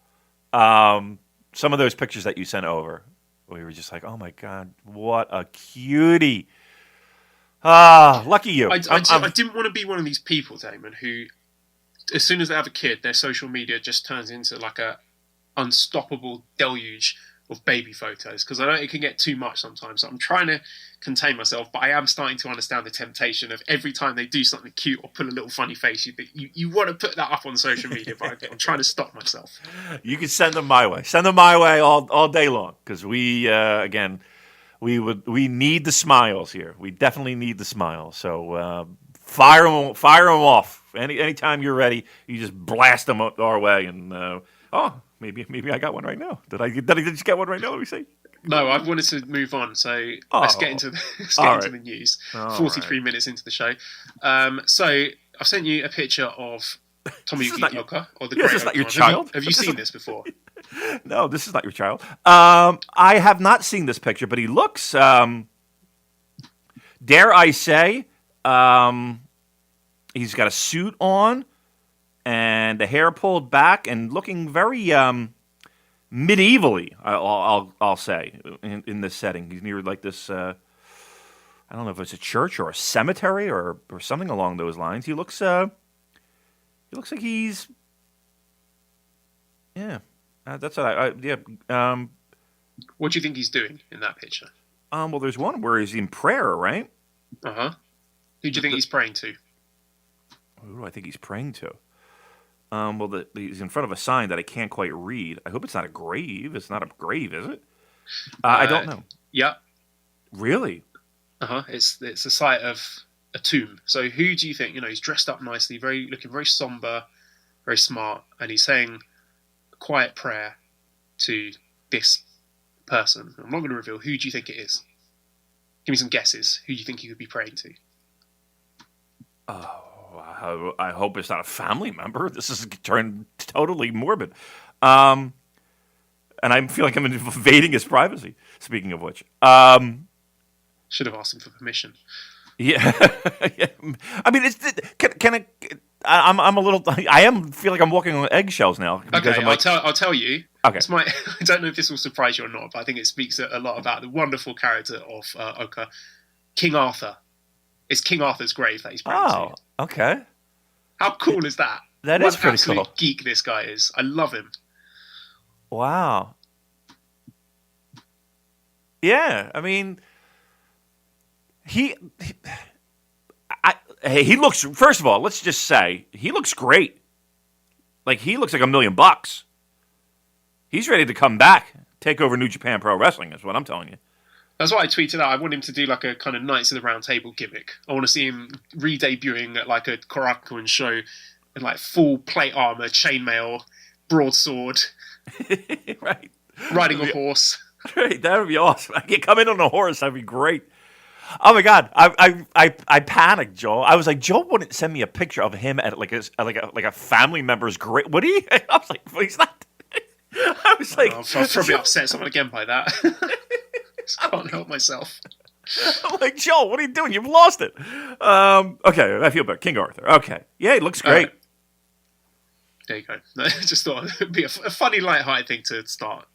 Some of those pictures that you sent over, we were just like, oh my God, what a cutie. Lucky you. I didn't want to be one of these people, Damon, who, as soon as they have a kid, their social media just turns into like a unstoppable deluge of baby photos, because I know it can get too much sometimes. So I'm trying to contain myself, but I am starting to understand the temptation of every time they do something cute or put a little funny face, you want to put that up on social media, but I'm trying to stop myself. You can send them my way. Send them my way all day long, because we need the smiles here. We definitely need the smiles. So fire them off. Anytime you're ready, you just blast them our way. And maybe I got one right now. Did I just get one right now? Let me see. No, I wanted to move on. So let's get into the news. 43 minutes into the show. So I've sent you a picture of Tomoyuki Oka, or the Great This is not your Oka. child. Have you seen this before? No, this is not your child. I have not seen this picture, but he looks, dare I say, he's got a suit on and the hair pulled back and looking very medievally, I'll say, in this setting. He's near like this, I don't know if it's a church or a cemetery or something along those lines. He looks like he's, yeah. That's what what do you think he's doing in that picture? Well, there's one where he's in prayer, right? Uh-huh. Who do you think he's praying to? Who do I think he's praying to? Well, he's in front of a sign that I can't quite read. I hope it's not a grave. It's not a grave, is it? I don't know. Yeah. Really? Uh-huh. It's a site of a tomb. So who do you think? You know, he's dressed up nicely, looking very somber. very smart, and he's saying a quiet prayer to this person. I'm not going to reveal. Who do you think it is? Give me some guesses. Who do you think he could be praying to? Oh, I hope it's not a family member. This is turned totally morbid. And I feel like I'm invading his privacy, speaking of which. Should have asked him for permission. Yeah. Yeah. I mean, I'm a little. Feel like I'm walking on eggshells now. Okay, I'll tell you. Okay. I don't know if this will surprise you or not, but I think it speaks a lot about the wonderful character of Oka. King Arthur. It's King Arthur's grave that he's praying to. Oh, okay. How cool is that? That is pretty cool. What an absolute geek this guy is. I love him. Wow. Yeah, I mean, he looks. First of all, let's just say he looks great. Like he looks like $1 million. He's ready to come back, take over New Japan Pro Wrestling. Is what I'm telling you. That's why I tweeted out. I want him to do like a kind of Knights of the Round Table gimmick. I want to see him re-debuting at like a Korakuen show in like full plate armor, chainmail, broadsword, right, riding a horse. Right, that would be awesome. I could come in on a horse. That'd be great. Oh my God, I panicked, Joel. I was like, Joel wouldn't send me a picture of him at like a family member's grave. Would he? I was like, well, he's not. I was like, I'll probably upset someone again by that. I can't help myself. I'm like, Joel, what are you doing? You've lost it. Okay, I feel better. King Arthur. Okay, yeah, he looks great. There you go. I just thought it would be a funny, light-hearted thing to start.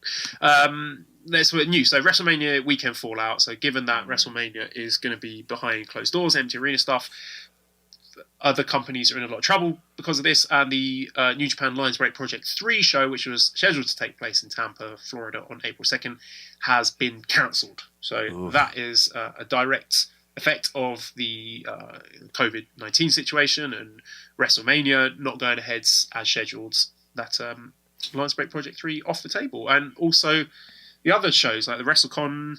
Let's new. So WrestleMania weekend fallout. So given that WrestleMania is going to be behind closed doors, empty arena stuff, other companies are in a lot of trouble because of this. And the New Japan Lions Break Project 3 show, which was scheduled to take place in Tampa, Florida on April 2nd, has been cancelled. So that is a direct effect of the COVID-19 situation and WrestleMania not going ahead as scheduled. That Lions Break Project 3 off the table. And also the other shows like the WrestleCon,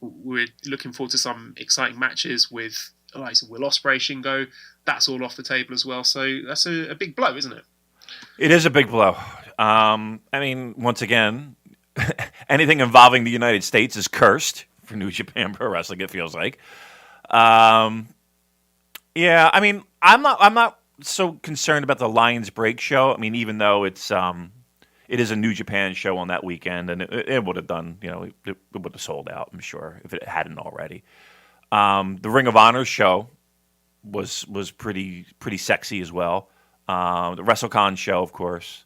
we're looking forward to some exciting matches with like Will Ospreay, Shingo. That's all off the table as well. So that's a big blow, isn't it? It is a big blow. I mean, once again, anything involving the United States is cursed for New Japan Pro Wrestling, it feels like. Yeah, I mean, I'm not so concerned about the Lions Break show. I mean, even though it is a New Japan show on that weekend, and it would have done, it would have sold out, I'm sure, if it hadn't already. The Ring of Honor show was pretty sexy as well. The WrestleCon show, of course.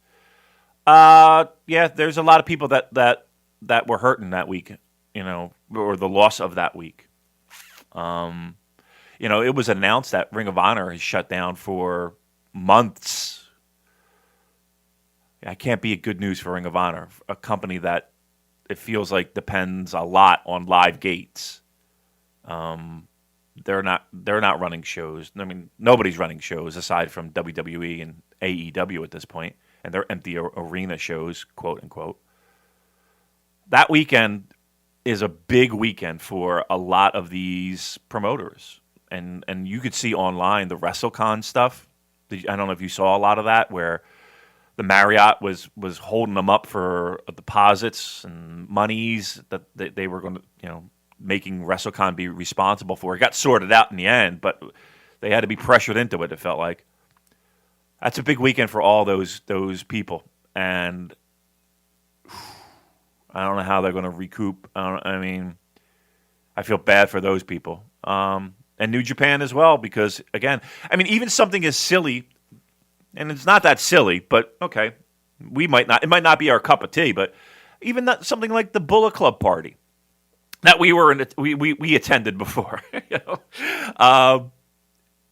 Yeah, there's a lot of people that were hurting that week, or the loss of that week. It was announced that Ring of Honor has shut down for months. I can't be good news for Ring of Honor, a company that it feels like depends a lot on live gates. They're not running shows. I mean, nobody's running shows aside from WWE and AEW at this point, and they're empty arena shows, quote unquote. That weekend is a big weekend for a lot of these promoters, and you could see online the WrestleCon stuff. I don't know if you saw a lot of that, where the Marriott was holding them up for deposits and monies that they were going to, making WrestleCon be responsible for. It got sorted out in the end, but they had to be pressured into it, it felt like. That's a big weekend for all those people, and I don't know how they're going to recoup. I feel bad for those people. And New Japan as well, because, again, even something as silly, and it's not that silly, but, okay, it might not be our cup of tea, but even something like the Bullet Club party that we attended before, something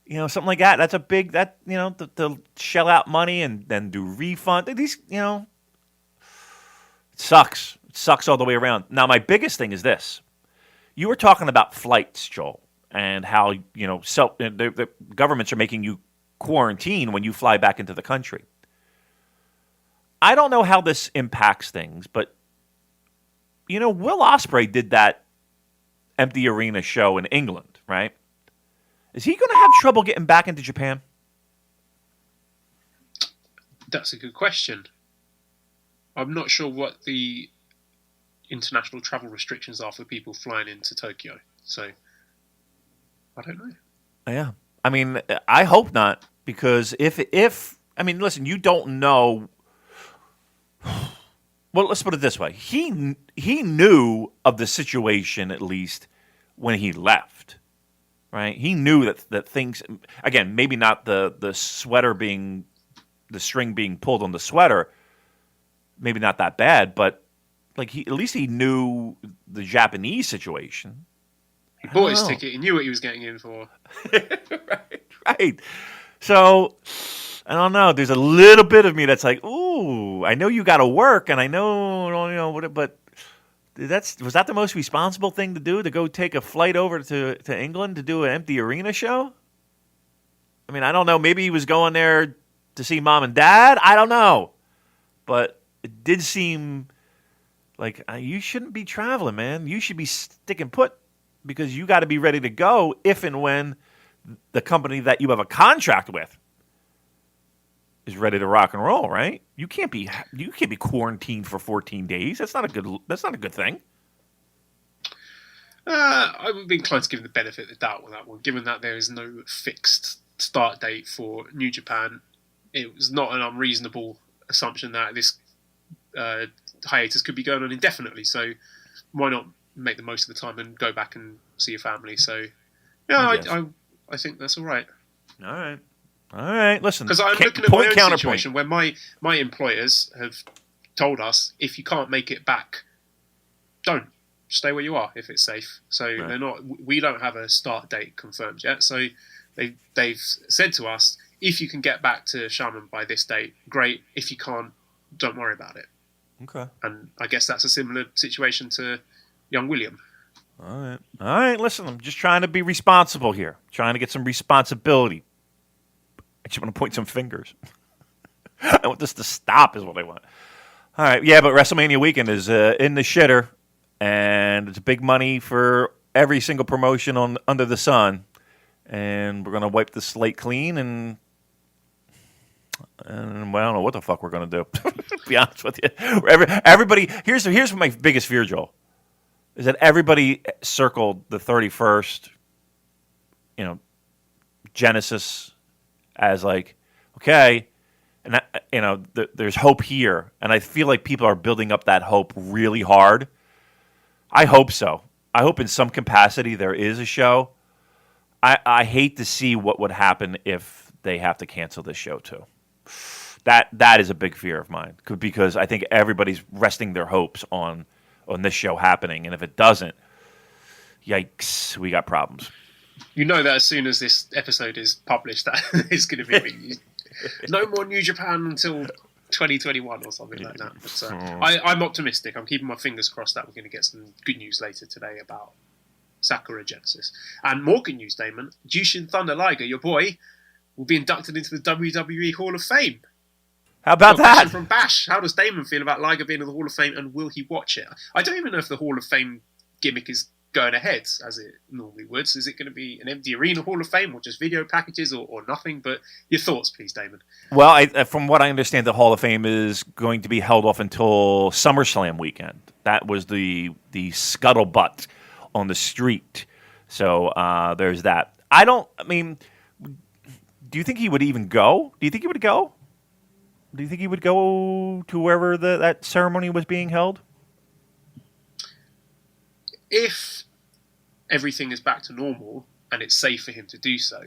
like that. That's a big, to shell out money and then do refund. These, it sucks. It sucks all the way around. Now, my biggest thing is this. You were talking about flights, Joel, and how, the governments are making you quarantine when you fly back into the country. I don't know how this impacts things, but Will Ospreay did that empty arena show in England, right? Is he going to have trouble getting back into Japan? That's a good question. I'm not sure what the international travel restrictions are for people flying into Tokyo. So, I don't know. Yeah. I mean, I hope not, because if I mean, listen, you don't know. Well, let's put it this way: he knew of the situation at least when he left, right? He knew that things, again, maybe not the sweater being, the string being pulled on the sweater, maybe not that bad, but like at least he knew the Japanese situation. He bought his ticket. He knew what he was getting in for. Right. So, I don't know. There's a little bit of me that's like, ooh, I know you got to work, and I know, but was that the most responsible thing to do, to go take a flight over to England to do an empty arena show? I mean, I don't know. Maybe he was going there to see mom and dad. I don't know. But it did seem like you shouldn't be traveling, man. You should be sticking put, because you got to be ready to go if and when the company that you have a contract with is ready to rock and roll, right? You can't be quarantined for 14 days. That's not a good thing. I would be inclined to give the benefit of the doubt on that one, given that there is no fixed start date for New Japan. It was not an unreasonable assumption that this hiatus could be going on indefinitely. So why not make the most of the time and go back and see your family? So yeah, I think that's all right. All right. Listen, because I'm looking at my own situation where my employers have told us, if you can't make it back, don't stay where you are if it's safe. So we don't have a start date confirmed yet. So they've said to us, if you can get back to Xiamen by this date, great. If you can't, don't worry about it. Okay. And I guess that's a similar situation to young William. All right. Listen, I'm just trying to be responsible here. Trying to get some responsibility. I just want to point some fingers. I want this to stop is what I want. All right. Yeah, but WrestleMania weekend is in the shitter, and it's big money for every single promotion under the sun. And we're going to wipe the slate clean, and well, I don't know what the fuck we're going to do, to be honest with you. Everybody, here's my biggest fear, Joel, is that everybody circled the 31st, Genesis as like, okay, and there's hope here, and I feel like people are building up that hope really hard. I hope so. I hope in some capacity there is a show. I hate to see what would happen if they have to cancel this show too. That is a big fear of mine, because I think everybody's resting their hopes on this show happening, and if it doesn't, yikes, we got problems. You know that as soon as this episode is published, that it's going to be no more New Japan until 2021 or something like that. But I'm optimistic. I'm keeping my fingers crossed that we're going to get some good news later today about Sakura Genesis. And more good news, Damon. Jushin Thunder Liger, your boy, will be inducted into the WWE Hall of Fame. How about that? From Bash. How does Damon feel about Liger being in the Hall of Fame, and will he watch it? I don't even know if the Hall of Fame gimmick is going ahead as it normally would. So is it going to be an empty arena Hall of Fame, or just video packages, or nothing? But your thoughts, please, Damon. Well, from what I understand, the Hall of Fame is going to be held off until SummerSlam weekend. That was the scuttlebutt on the street. So there's that. Do you think he would even go? Do you think he would go? Do you think he would go to wherever that ceremony was being held? If everything is back to normal and it's safe for him to do so,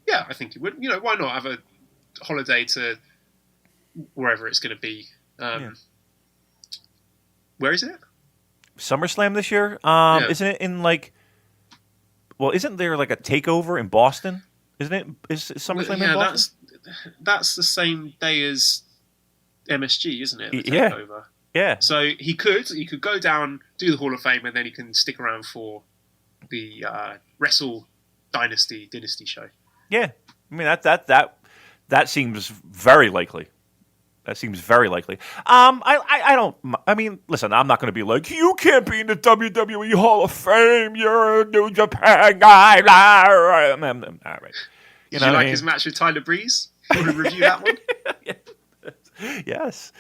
yeah, I think he would. Why not have a holiday to wherever it's going to be? Where is it? SummerSlam this year? Isn't it in isn't there like a takeover in Boston? Isn't it? Is SummerSlam in Boston? That's the same day as MSG, isn't it? The takeover. Yeah. So he could go down, do the Hall of Fame, and then he can stick around for the Wrestle Dynasty show. Yeah, I mean that seems very likely. That seems very likely. I don't. I mean, listen, I'm not going to be like, you can't be in the WWE Hall of Fame. You're a New Japan guy. All right. Did you like his match with Tyler Breeze? You want to review that one? Yes.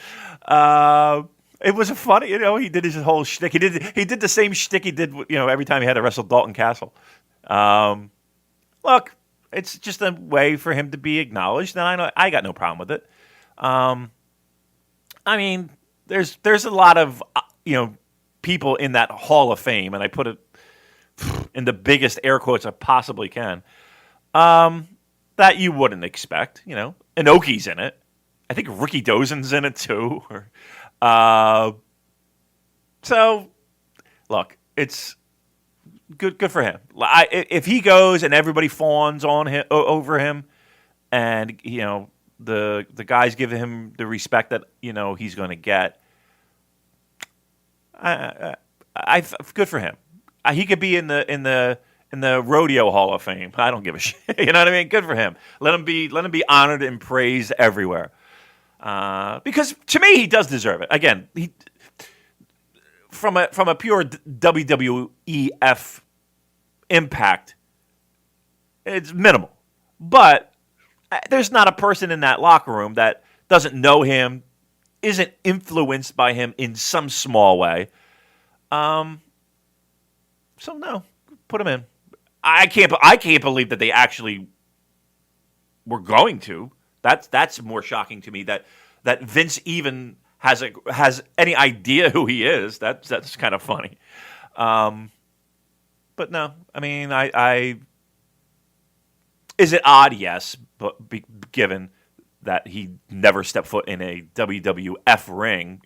It was a funny, he did his whole shtick. He did the same shtick he did, every time he had to wrestle Dalton Castle. Look, it's just a way for him to be acknowledged, and I got no problem with it. I mean, there's a lot of people in that Hall of Fame, and I put it in the biggest air quotes I possibly can, that you wouldn't expect. Inoki's in it. I think Ricky Dozen's in it too. So, look, it's good for him. If he goes and everybody fawns on him over him, and the guys give him the respect that he's going to get, good for him. He could be in the rodeo Hall of Fame. I don't give a shit. You know what I mean? Good for him. Let him be honored and praised everywhere. Because to me, he does deserve it. Again, from a pure WWEF impact, it's minimal. But there's not a person in that locker room that doesn't know him, isn't influenced by him in some small way. So no, put him in. I can't believe that they actually were going to. That's more shocking to me that Vince even has any idea who he is. That's kind of funny. But no, I mean, I is it odd? Yes, but given that he never stepped foot in a WWF ring,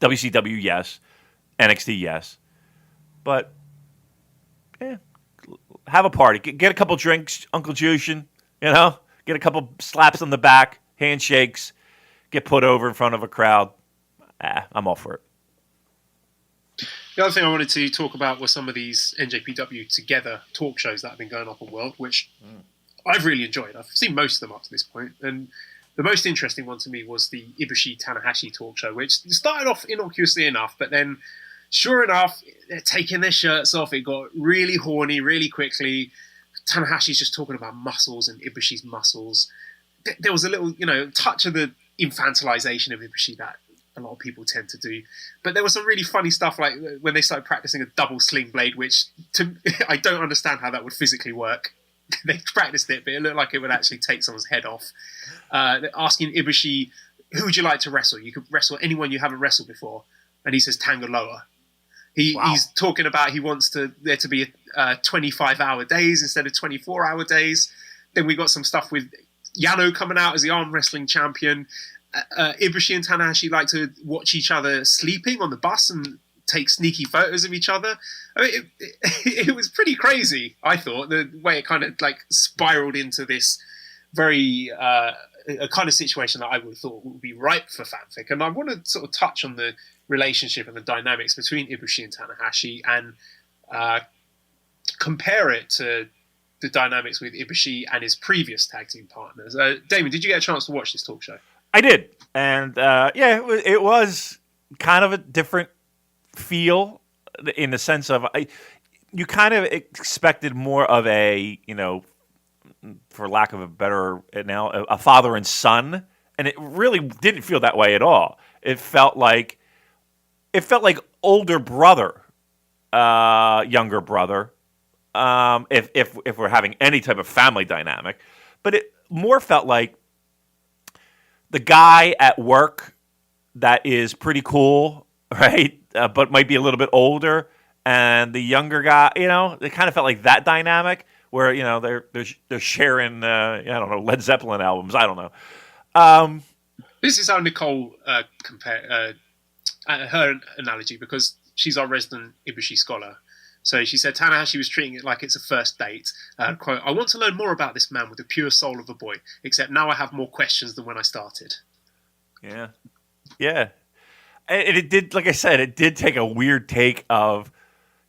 WCW, yes, NXT, yes, but have a party, get a couple drinks, Uncle Jushin, get a couple slaps on the back, handshakes, get put over in front of a crowd. I'm all for it. The other thing I wanted to talk about were some of these NJPW Together talk shows that have been going up on World, which I've really enjoyed. I've seen most of them up to this point, and the most interesting one to me was the Ibushi-Tanahashi talk show, which started off innocuously enough, but then, sure enough, they're taking their shirts off. It got really horny really quickly. Tanahashi's just talking about muscles and Ibushi's muscles. There was a little, touch of the infantilization of Ibushi that a lot of people tend to do. But there was some really funny stuff, like when they started practicing a double sling blade, which I don't understand how that would physically work. They practiced it, but it looked like it would actually take someone's head off. Asking Ibushi, who would you like to wrestle? You could wrestle anyone you haven't wrestled before. And he says Tanga Loa. He's talking about he wants there to be 25-hour days instead of 24-hour days. Then we got some stuff with Yano coming out as the arm wrestling champion. Ibushi and Tanahashi like to watch each other sleeping on the bus and take sneaky photos of each other. I mean, it was pretty crazy, I thought, the way it kind of spiraled into this very a kind of situation that I would have thought would be ripe for fanfic. And I want to sort of touch on the relationship and the dynamics between Ibushi and Tanahashi and compare it to the dynamics with Ibushi and his previous tag team partners. Damon, did you get a chance to watch this talk show? I did. And it was kind of a different feel in the sense of you kind of expected more of a, for lack of a better now, a father and son. And it really didn't feel that way at all. It felt like older brother, younger brother, if we're having any type of family dynamic. But it more felt like the guy at work that is pretty cool, right? But might be a little bit older, and the younger guy, it kind of felt like that dynamic where they're sharing I don't know, Led Zeppelin albums. I don't know. This is how Nicole compared her analogy, because she's our resident Ibushi scholar. So she said Tanahashi was treating it like it's a first date. Quote, I want to learn more about this man with the pure soul of a boy, except now I have more questions than when I started. Yeah. Yeah. And it did, like I said, it did take a weird take of,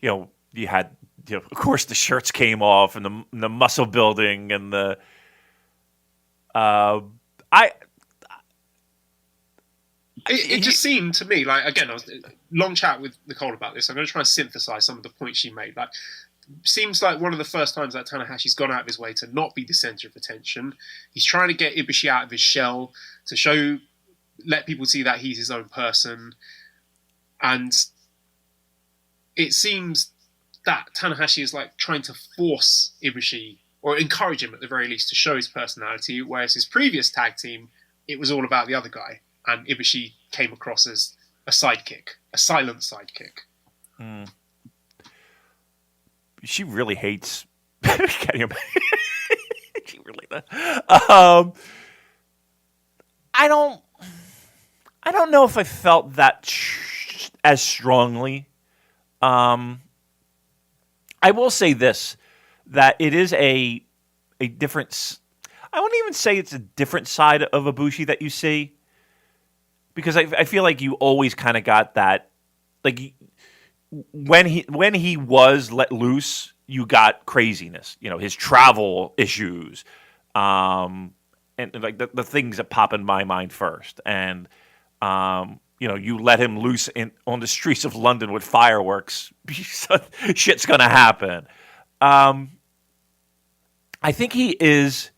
you had, of course, the shirts came off and the muscle building and the, It just seemed to me like, again, I was long chat with Nicole about this. I'm going to try and synthesize some of the points she made. Like, seems like one of the first times that Tanahashi's gone out of his way to not be the center of attention. He's trying to get Ibushi out of his shell to let people see that he's his own person. And it seems that Tanahashi is like trying to force Ibushi, or encourage him at the very least, to show his personality, whereas his previous tag team, it was all about the other guy, and Ibushi came across as a sidekick, a silent sidekick. Mm. She really hates Kenny Omega. She really does. I don't know if I felt that as strongly. I will say this, that it is a different. I wouldn't even say it's a different side of Ibushi that you see, because I feel like you always kind of got that, like when he was let loose, you got craziness. You know, his travel issues, and like the things that pop in my mind first, and you know, you let him loose on the streets of London with fireworks, shit's gonna happen. I think he is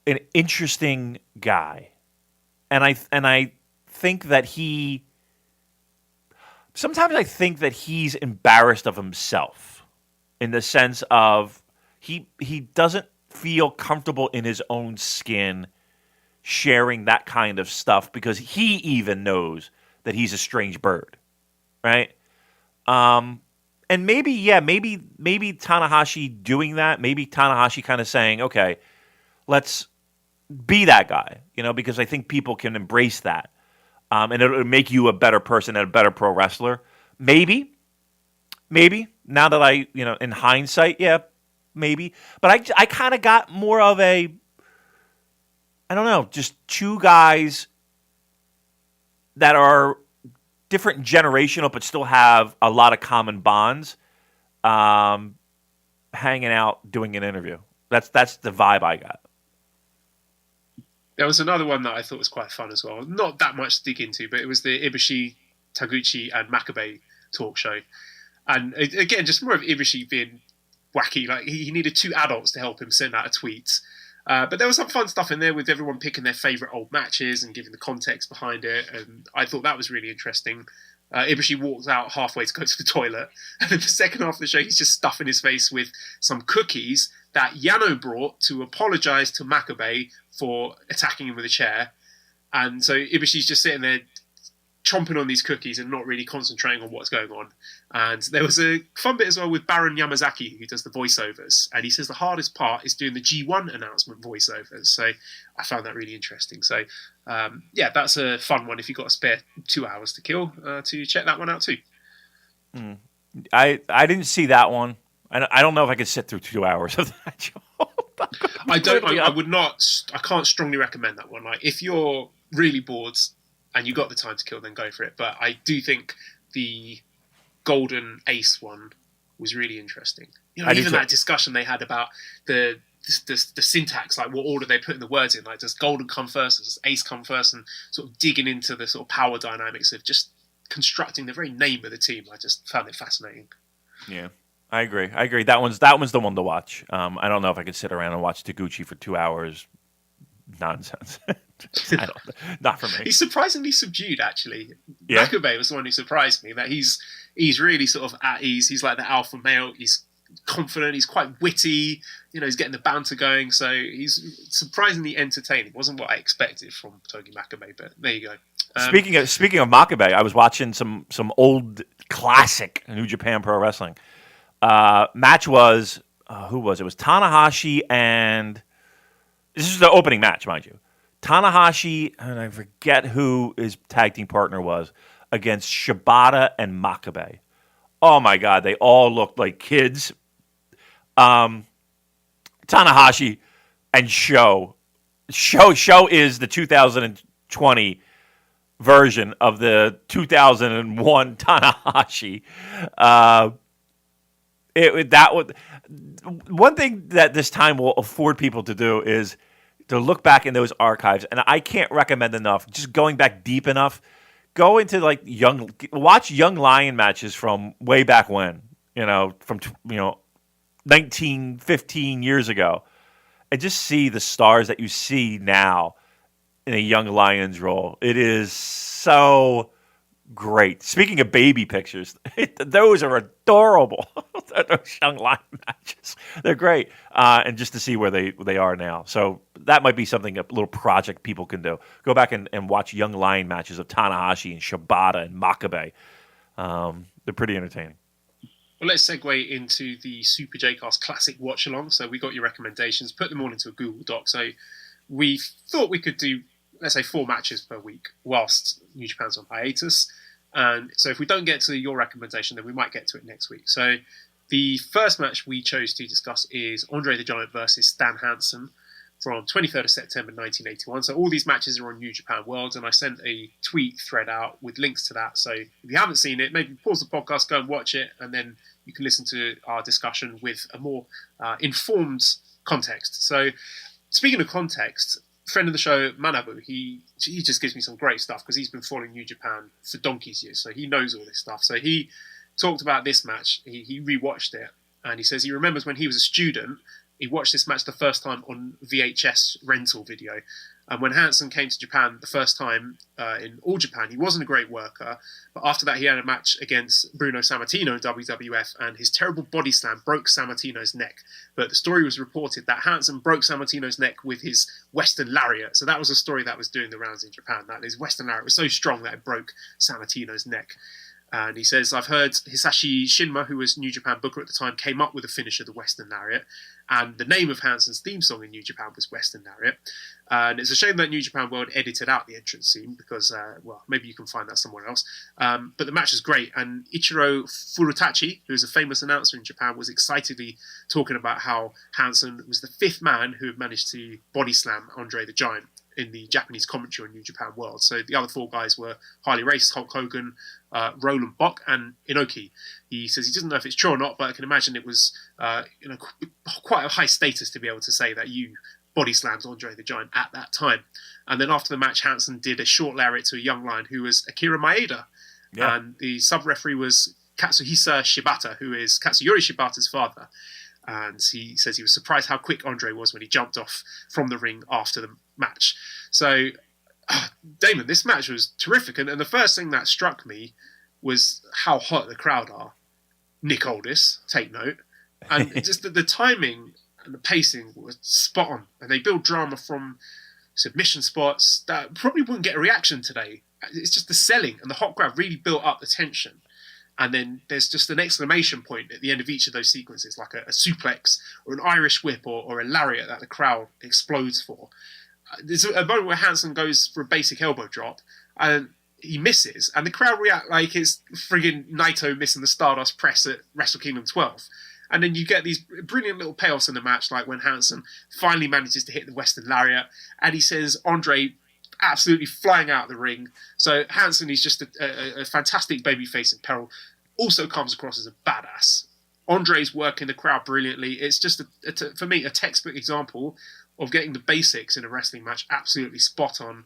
an interesting guy, and I think that sometimes I think that he's embarrassed of himself, in the sense of he doesn't feel comfortable in his own skin sharing that kind of stuff, because he even knows that he's a strange bird, right? And maybe Tanahashi doing that, maybe Tanahashi kind of saying, okay, let's be that guy, you know, because I think people can embrace that. And it'll make you a better person and a better pro wrestler. Maybe. Now that I, you know, in hindsight, yeah, maybe. But I kind of got more of a, I don't know, just two guys that are different generational but still have a lot of common bonds, hanging out, doing an interview. That's the vibe I got. There was another one that I thought was quite fun as well. Not that much to dig into, but it was the Ibushi, Taguchi, and Makabe talk show. And again, just more of Ibushi being wacky. Like, he needed two adults to help him send out a tweet. But there was some fun stuff in there with everyone picking their favourite old matches and giving the context behind it. And I thought that was really interesting. Ibushi walks out halfway to go to the toilet. And in the second half of the show, he's just stuffing his face with some cookies that Yano brought to apologise to Makabe for attacking him with a chair. And so Ibushi's just sitting there chomping on these cookies and not really concentrating on what's going on. And there was a fun bit as well with Baron Yamazaki, who does the voiceovers. And he says the hardest part is doing the G1 announcement voiceovers. So I found that really interesting. So, yeah, that's a fun one if you've got a spare 2 hours to kill, to check that one out too. I didn't see that one. I don't know if I could sit through 2 hours of that show. I would not. I can't strongly recommend that one. Like, if you're really bored and you got the time to kill, then go for it. But I do think the Golden Ace one was really interesting. You know, even that discussion they had about the syntax, like what order they put in the words in. Like, does Golden come first? Does Ace come first? And sort of digging into the sort of power dynamics of just constructing the very name of the team. I just found it fascinating. Yeah. I agree. That one's the one to watch. I don't know if I could sit around and watch Taguchi for 2 hours. Nonsense. Not for me. He's surprisingly subdued, actually. Yeah. Makabe was the one who surprised me. That he's really sort of at ease. He's like the alpha male. He's confident. He's quite witty. You know, he's getting the banter going. So he's surprisingly entertaining. Wasn't what I expected from Togi Makabe, but there you go. Speaking of Makabe, I was watching some old classic New Japan Pro Wrestling. Match was who was it? It was Tanahashi, and this is the opening match, mind you. Tanahashi, and I forget who his tag team partner was, against Shibata and Makabe. Oh my God, they all looked like kids. Tanahashi and Show is the 2020 version of the 2001 Tanahashi. One thing that this time will afford people to do is to look back in those archives, and I can't recommend enough. Just going back deep enough, go into watch Young Lion matches from way back when. from 19, 15 years ago, and just see the stars that you see now in a young Lions role. It is so great. Speaking of baby pictures, those are adorable. Those young Lion matches, they're great. And just to see where they are now. So that might be something, a little project people can do. Go back and watch young Lion matches of Tanahashi and Shibata and Makabe. They're pretty entertaining. Well, let's segue into the Super J-Cast Classic Watch Along. So we got your recommendations, put them all into a Google Doc. So we thought we could do, let's say, 4 matches per week whilst New Japan's on hiatus. And so if we don't get to your recommendation, then we might get to it next week. So the first match we chose to discuss is Andre the Giant versus Stan Hansen from 23rd of September 1981. So all these matches are on New Japan World, and I sent a tweet thread out with links to that. So if you haven't seen it, maybe pause the podcast, go and watch it, and then you can listen to our discussion with a more informed context. So speaking of context, friend of the show, Manabu, he just gives me some great stuff because he's been following New Japan for donkey's years, so he knows all this stuff. So he talked about this match, he rewatched it, and he says he remembers when he was a student, he watched this match the first time on VHS rental video. And when Hansen came to Japan the first time in All Japan, he wasn't a great worker. But after that, he had a match against Bruno Sammartino in WWF, and his terrible body slam broke Sammartino's neck. But the story was reported that Hansen broke Sammartino's neck with his Western Lariat. So that was a story that was doing the rounds in Japan, that his Western Lariat was so strong that it broke Sammartino's neck. And he says, I've heard Hisashi Shinma, who was New Japan booker at the time, came up with a finish of the Western Lariat. And the name of Hansen's theme song in New Japan was Western Lariat. And it's a shame that New Japan World edited out the entrance scene because, maybe you can find that somewhere else. But the match is great. And Ichiro Furutachi, who is a famous announcer in Japan, was excitedly talking about how Hansen was the 5th man who had managed to body slam Andre the Giant in the Japanese commentary on New Japan World. So the other 4 guys were Harley Race, Hulk Hogan, Roland Bock, and Inoki. He says he doesn't know if it's true or not, but I can imagine it was quite a high status to be able to say that you body slammed Andre the Giant at that time. And then after the match, Hansen did a short lariat to a young lion who was Akira Maeda. Yeah. And the sub-referee was Katsuhisa Shibata, who is Katsuyori Shibata's father. And he says he was surprised how quick Andre was when he jumped off from the ring after the match. So, Damon, this match was terrific. And the first thing that struck me was how hot the crowd are. Nick Aldis, take note. And just the timing and the pacing was spot on. And they build drama from submission spots that probably wouldn't get a reaction today. It's just the selling and the hot crowd really built up the tension. And then there's just an exclamation point at the end of each of those sequences, like a suplex or an Irish whip or a lariat that the crowd explodes for. There's a moment where Hansen goes for a basic elbow drop and he misses, and the crowd react like it's friggin' Naito missing the Stardust press at Wrestle Kingdom 12. And then you get these brilliant little payoffs in the match, like when Hansen finally manages to hit the Western Lariat, and he sends Andre absolutely flying out of the ring. So Hansen is just a fantastic babyface in peril. Also comes across as a badass. Andre's working the crowd brilliantly. It's just, for me, a textbook example of getting the basics in a wrestling match absolutely spot on,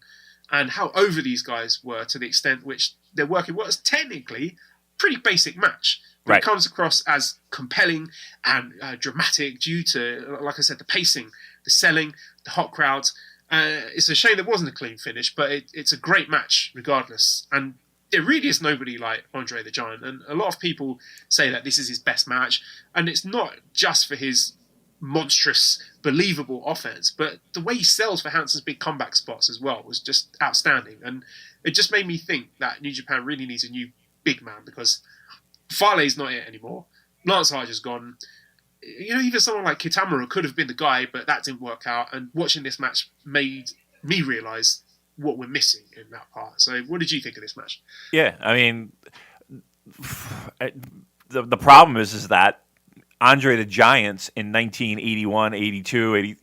and how over these guys were to the extent which they're working what is technically pretty basic match. But It comes across as compelling and dramatic due to, like I said, the pacing, the selling, the hot crowds. It's a shame there wasn't a clean finish, but it's a great match regardless. And there really is nobody like Andre the Giant. And a lot of people say that this is his best match. And it's not just for his monstrous, believable offense, but the way he sells for Hansen's big comeback spots as well was just outstanding. And it just made me think that New Japan really needs a new big man, because Fale's not it anymore. Lance Archer's gone. Even someone like Kitamura could have been the guy, but that didn't work out. And watching this match made me realise what we're missing in that part. So what did you think of this match? Yeah, I mean, the problem is that Andre the Giants in 1981, 82, 80,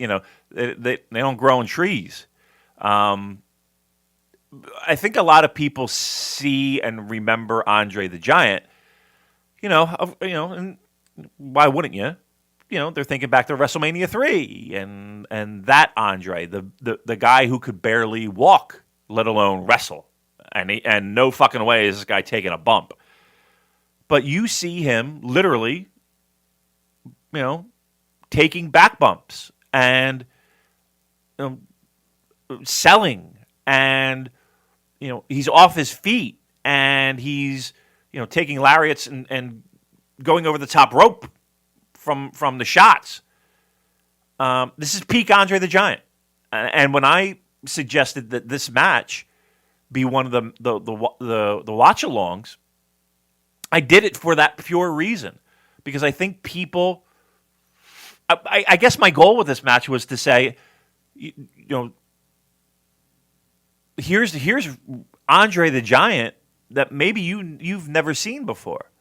they don't grow in trees. I think a lot of people see and remember Andre the Giant, and why wouldn't you? They're thinking back to WrestleMania 3 and that Andre, the guy who could barely walk, let alone wrestle. And no fucking way is this guy taking a bump. but you see him literally, taking back bumps and selling, and he's off his feet, and he's taking lariats and going over the top rope from the shots. This is peak Andre the Giant, and when I suggested that this match be one of the watch-alongs, I did it for that pure reason, because I think people. I guess my goal with this match was to say, here's Andre the Giant that maybe you've never seen before.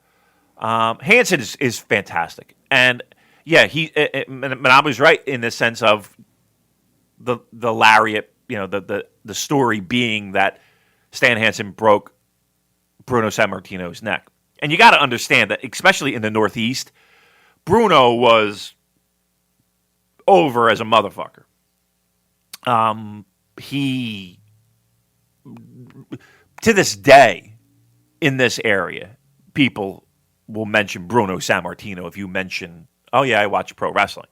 Hansen is fantastic, and yeah, and I was right in the sense of the lariat. The story being that Stan Hansen broke Bruno Sammartino's neck, and you got to understand that, especially in the Northeast, Bruno was over as a motherfucker. He, to this day, in this area, people will mention Bruno Sammartino if you mention, oh yeah, I watch pro wrestling.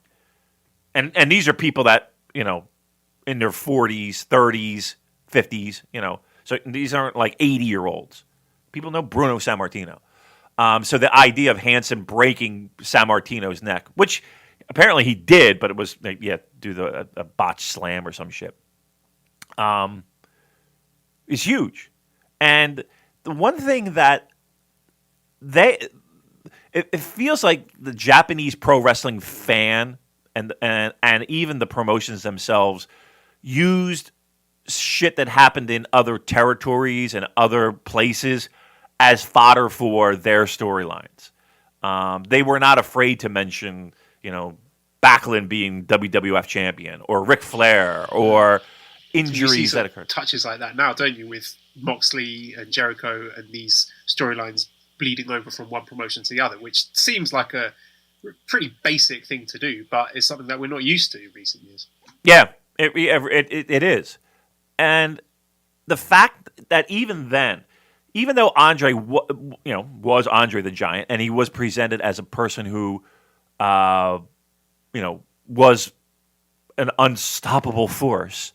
And these are people that, in their 40s, 30s, 50s, so these aren't like 80-year-olds. People know Bruno Sammartino. So the idea of Hansen breaking Sammartino's neck, which apparently he did, but it was, do a botched slam or some shit, is huge. And the one thing that it feels like the Japanese pro wrestling fan and even the promotions themselves used shit that happened in other territories and other places as fodder for their storylines. They were not afraid to mention, Backlund being WWF champion, or Ric Flair, or injuries that occurred. Touches like that now, don't you, with Moxley and Jericho and these storylines bleeding over from one promotion to the other, which seems like a pretty basic thing to do, but it's something that we're not used to in recent years. Yeah, it is. And the fact that even then, even though Andre, was Andre the Giant, and he was presented as a person who, was an unstoppable force,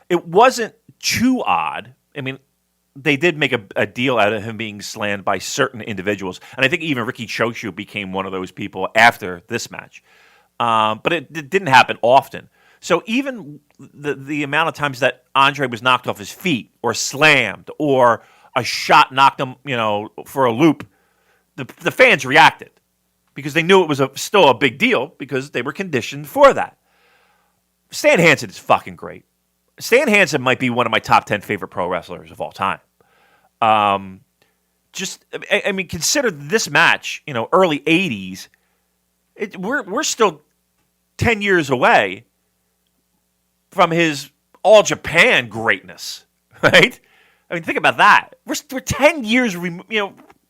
it wasn't too odd. I mean, they did make a deal out of him being slammed by certain individuals, and I think even Ricky Choshu became one of those people after this match. But it didn't happen often. So even the amount of times that Andre was knocked off his feet, or slammed, or a shot knocked him, for a loop, the fans reacted because they knew it was still a big deal because they were conditioned for that. Stan Hansen is fucking great. Stan Hansen might be one of my top 10 favorite pro wrestlers of all time. Consider this match, early 80s. We're still 10 years away from his All Japan greatness, right? I mean, think about that. We're 10 years,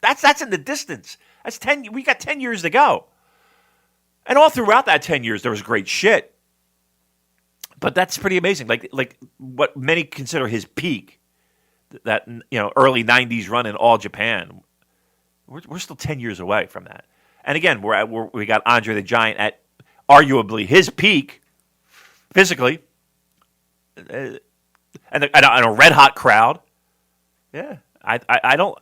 that's in the distance. That's 10. We got 10 years to go. And all throughout that 10 years, there was great shit. But that's pretty amazing. Like what many consider his peak, that early 90s run in All Japan. We're still 10 years away from that. And again, we got Andre the Giant at arguably his peak physically, and a red hot crowd. Yeah, I don't,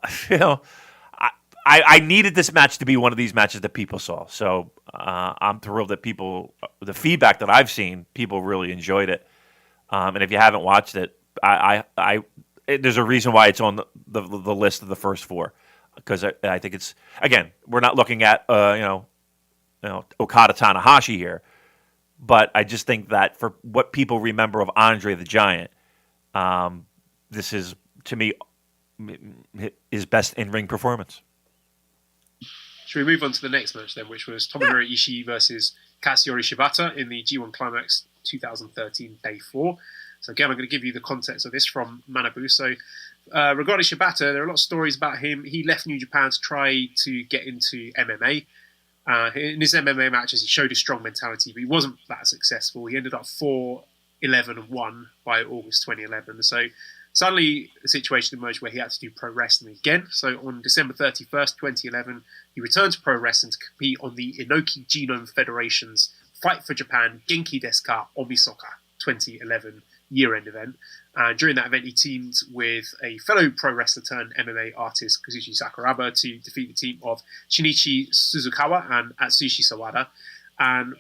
I needed this match to be one of these matches that people saw. So I'm thrilled that the feedback that I've seen, people really enjoyed it. And if you haven't watched it, there's a reason why it's on the list of the first four, because I think it's, again, we're not looking at Okada Tanahashi here, but I just think that for what people remember of Andre the Giant, this is, to me, his best in-ring performance. Should we move on to the next match then, which was Tomohiro Ishii versus Katsuyori Shibata in the G1 Climax 2013 Day 4. So again, I'm going to give you the context of this from Manabu. So regarding Shibata, there are a lot of stories about him. He left New Japan to try to get into MMA. In his MMA matches, he showed a strong mentality, but he wasn't that successful. He ended up 4 11-1 by August 2011. So suddenly a situation emerged where he had to do pro wrestling again. So on December 31st, 2011, he returned to pro wrestling to compete on the Inoki Genome Federation's Fight for Japan Genki Desu Ka Omisoka 2011 year-end event. During that event, he teamed with a fellow pro wrestler turned MMA artist, Kazushi Sakuraba, to defeat the team of Shinichi Suzukawa and Atsushi Sawada. And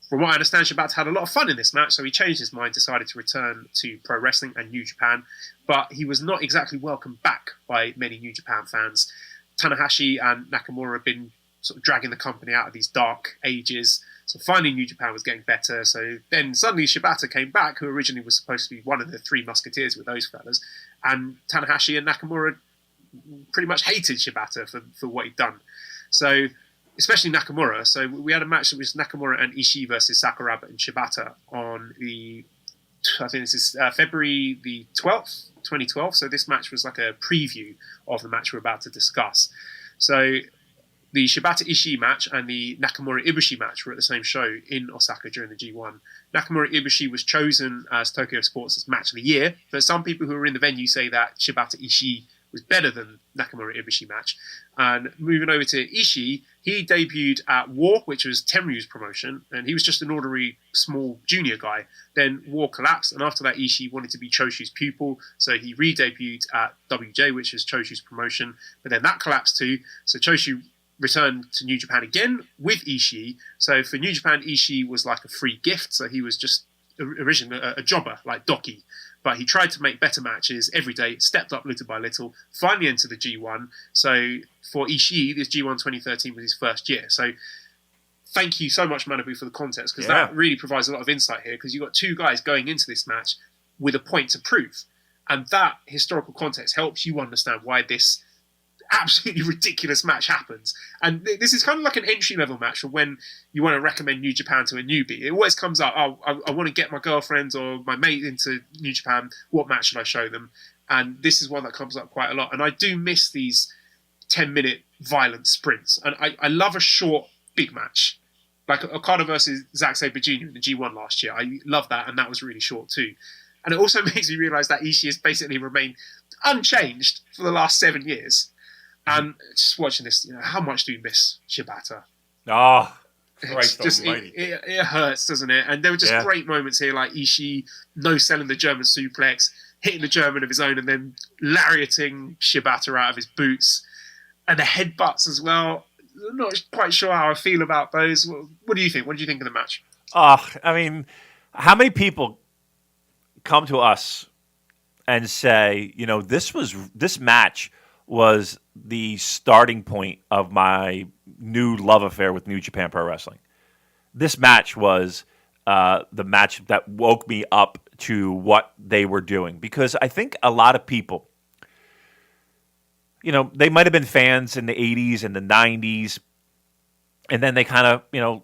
from what I understand, Shibata had a lot of fun in this match, so he changed his mind, decided to return to pro wrestling and New Japan, but he was not exactly welcomed back by many New Japan fans. Tanahashi and Nakamura had been sort of dragging the company out of these dark ages, so finally New Japan was getting better. So then suddenly Shibata came back, who originally was supposed to be one of the three musketeers with those fellas, and Tanahashi and Nakamura pretty much hated Shibata for what he'd done. So especially Nakamura. So we had a match that was Nakamura and Ishii versus Sakuraba and Shibata on I think this is February the 12th, 2012. So this match was like a preview of the match we're about to discuss. So the Shibata Ishii match and the Nakamura Ibushi match were at the same show in Osaka during the G1. Nakamura Ibushi was chosen as Tokyo Sports' match of the year, but some people who were in the venue say that Shibata Ishii was better than Nakamura Ibushi match. And moving over to Ishii, he debuted at War, which was Tenryu's promotion, and he was just an ordinary small junior guy. Then War collapsed, and after that Ishii wanted to be Choshu's pupil, so he re-debuted at WJ, which was Choshu's promotion, but then that collapsed too, so Choshu returned to New Japan again with Ishii. So for New Japan, Ishii was like a free gift, so he was just originally a jobber, like Doki. But he tried to make better matches every day, stepped up little by little, finally entered the G1. So for Ishii, this G1 2013 was his first year. So thank you so much, Manabu, for the context, because that really provides a lot of insight here, because you've got two guys going into this match with a point to prove. And that historical context helps you understand why this absolutely ridiculous match happens. And this is kind of like an entry-level match for when you want to recommend New Japan to a newbie. It always comes up, I want to get my girlfriend or my mate into New Japan. What match should I show them? And this is one that comes up quite a lot. And I do miss these 10-minute violent sprints. And I love a short, big match. Like Okada versus Zack Sabre Jr. in the G1 last year. I love that, and that was really short too. And it also makes me realise that Ishii has basically remained unchanged for the last 7 years. And just watching this, how much do you miss Shibata? Christ almighty. It hurts, doesn't it? And there were just great moments here, like Ishii no-selling the German suplex, hitting the German of his own, and then lariating Shibata out of his boots. And the headbutts as well. I'm not quite sure how I feel about those. What do you think? What did you think of the match? I mean, how many people come to us and say, this match was the starting point of my new love affair with New Japan Pro Wrestling. This match was the match that woke me up to what they were doing. Because I think a lot of people, they might have been fans in the 80s and the 90s, and then they kind of,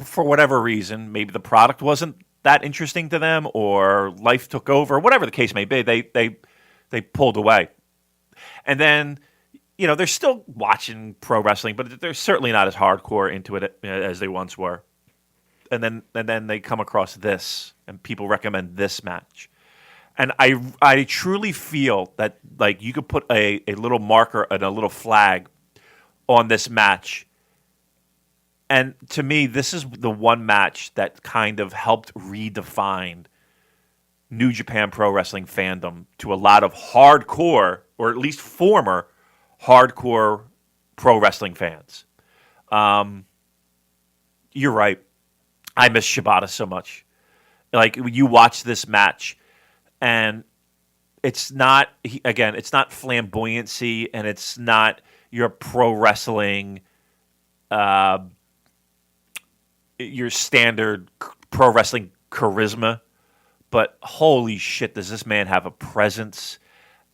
for whatever reason, maybe the product wasn't that interesting to them, or life took over, whatever the case may be, they pulled away. And then, they're still watching pro wrestling, but they're certainly not as hardcore into it as they once were. And then they come across this, and people recommend this match. And I truly feel that, like, you could put a little marker and a little flag on this match. And to me, this is the one match that kind of helped redefine New Japan Pro Wrestling fandom to a lot of hardcore, or at least former hardcore pro wrestling fans. You're right. I miss Shibata so much. Like, you watch this match, and it's not flamboyancy, and it's not your pro wrestling, your standard pro wrestling charisma. But holy shit, does this man have a presence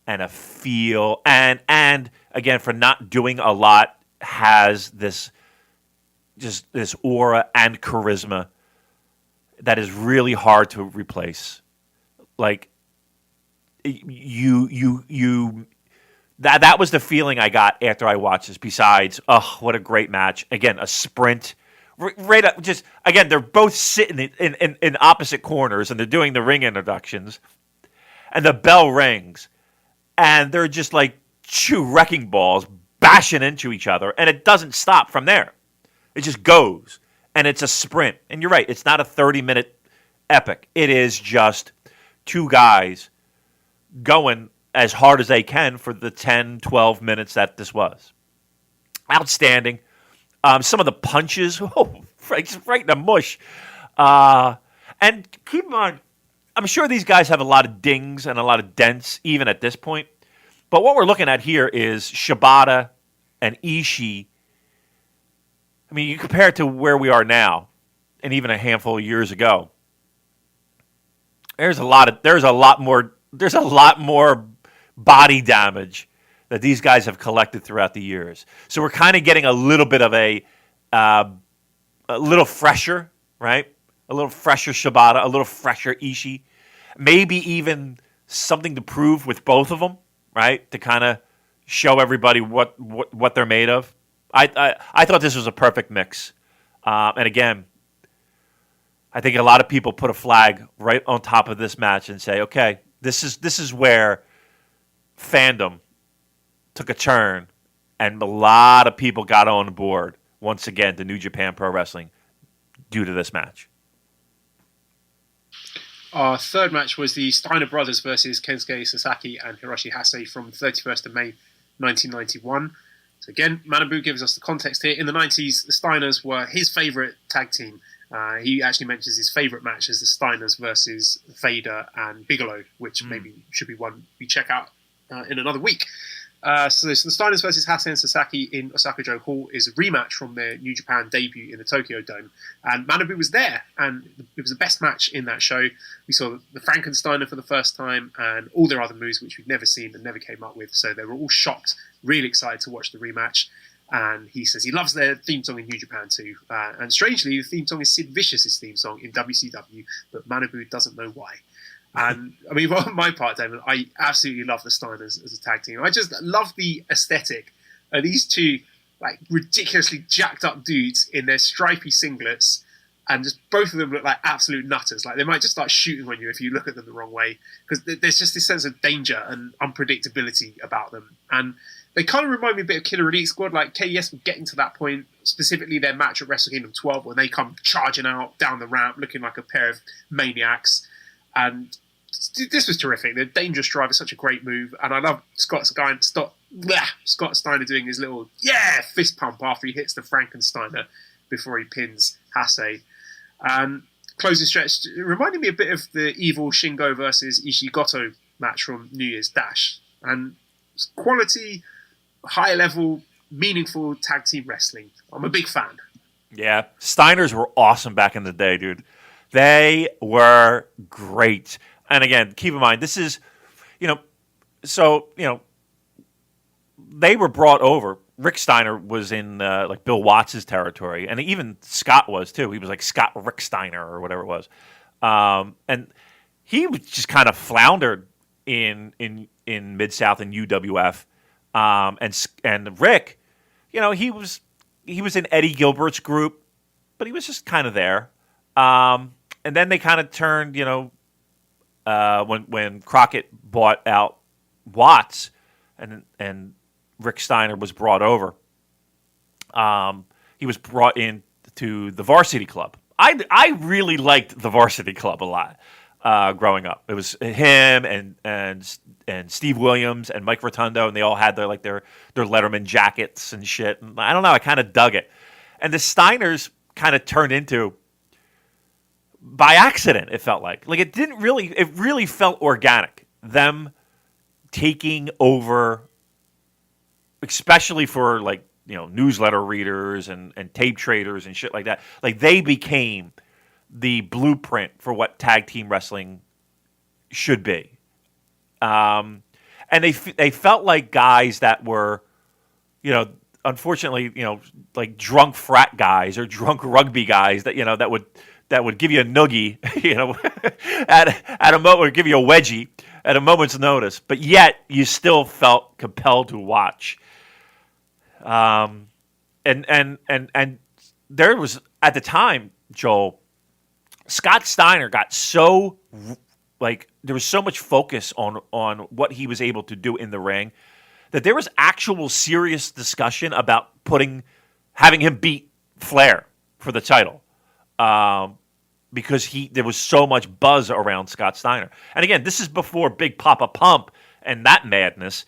and a feel, and again, for not doing a lot, has this aura and charisma that is really hard to replace. Like, that was the feeling I got after I watched this. Besides, what a great match! Again, a sprint right up. Just again, they're both sitting in opposite corners, and they're doing the ring introductions, and the bell rings, and they're just like two wrecking balls bashing into each other, and it doesn't stop from there. It just goes, and it's a sprint. And you're right, it's not a 30-minute epic. It is just two guys going as hard as they can for the 10, 12 minutes that this was. Outstanding. Some of the punches, right in the mush. And keep in mind, I'm sure these guys have a lot of dings and a lot of dents, even at this point. But what we're looking at here is Shibata and Ishii. I mean, you compare it to where we are now, and even a handful of years ago. There's a lot more body damage that these guys have collected throughout the years. So we're kind of getting a little bit of a little fresher, right? A little fresher Shibata, a little fresher Ishii. Maybe even something to prove with both of them, right? To kind of show everybody what they're made of. I thought this was a perfect mix. And again, I think a lot of people put a flag right on top of this match and say, okay, this is where fandom took a turn, and a lot of people got on board once again to New Japan Pro Wrestling due to this match. Our third match was the Steiner brothers versus Kensuke Sasaki and Hiroshi Hase from 31st of May 1991. So again, Manabu gives us the context here. In the 90s, the Steiners were his favourite tag team. He actually mentions his favourite match as the Steiners versus Vader and Bigelow, which maybe should be one we check out in another week. So the Steiners versus Hase and Sasaki in Osaka-jo Hall is a rematch from their New Japan debut in the Tokyo Dome. And Manabu was there, and it was the best match in that show. We saw the Frankensteiner for the first time, and all their other moves, which we'd never seen and never came up with. So they were all shocked, really excited to watch the rematch. And he says he loves their theme song in New Japan too. And strangely, the theme song is Sid Vicious's theme song in WCW, but Manabu doesn't know why. And I mean, on my part, Damon, I absolutely love the Steiners as a tag team. I just love the aesthetic of these two, like, ridiculously jacked up dudes in their stripy singlets, and just both of them look like absolute nutters. Like, they might just start shooting on you if you look at them the wrong way, because there's just this sense of danger and unpredictability about them. And they kind of remind me a bit of Killer Elite Squad. Like, KES were getting to that point, specifically their match at Wrestle Kingdom 12, when they come charging out down the ramp looking like a pair of maniacs. And this was terrific. The Dangerous Drive is such a great move, and I love Scott Steiner doing his little fist pump after he hits the Frankensteiner before he pins Hase. Closing stretch, it reminded me a bit of the evil Shingo versus Ishii Goto match from New Year's Dash. And quality, high level, meaningful tag team wrestling. I'm a big fan. Yeah, Steiners were awesome back in the day, dude. They were great. And again, keep in mind, this is, they were brought over. Rick Steiner was in like Bill Watts' territory, and even Scott was too. He was like Scott Rick Steiner or whatever it was, and he was just kind of floundered in Mid-South and UWF, and Rick, he was in Eddie Gilbert's group, but he was just kind of there. And then they kind of turned, when Crockett bought out Watts, and Rick Steiner was brought over. He was brought in to the Varsity Club. I really liked the Varsity Club a lot growing up. It was him and Steve Williams and Mike Rotundo, and they all had their Letterman jackets and shit. And I don't know, I kind of dug it. And the Steiners kind of turned into, by accident, it felt like it really felt organic. Them taking over, especially for newsletter readers and tape traders and shit like that. Like, they became the blueprint for what tag team wrestling should be. And they felt like guys that were, unfortunately, like drunk frat guys or drunk rugby guys that would give you a noogie, at a moment, or give you a wedgie at a moment's notice, but yet you still felt compelled to watch. And there was at the time, Joel, Scott Steiner got so there was so much focus on what he was able to do in the ring that there was actual serious discussion about having him beat Flair for the title, because there was so much buzz around Scott Steiner. And again, this is before Big Papa Pump and that madness.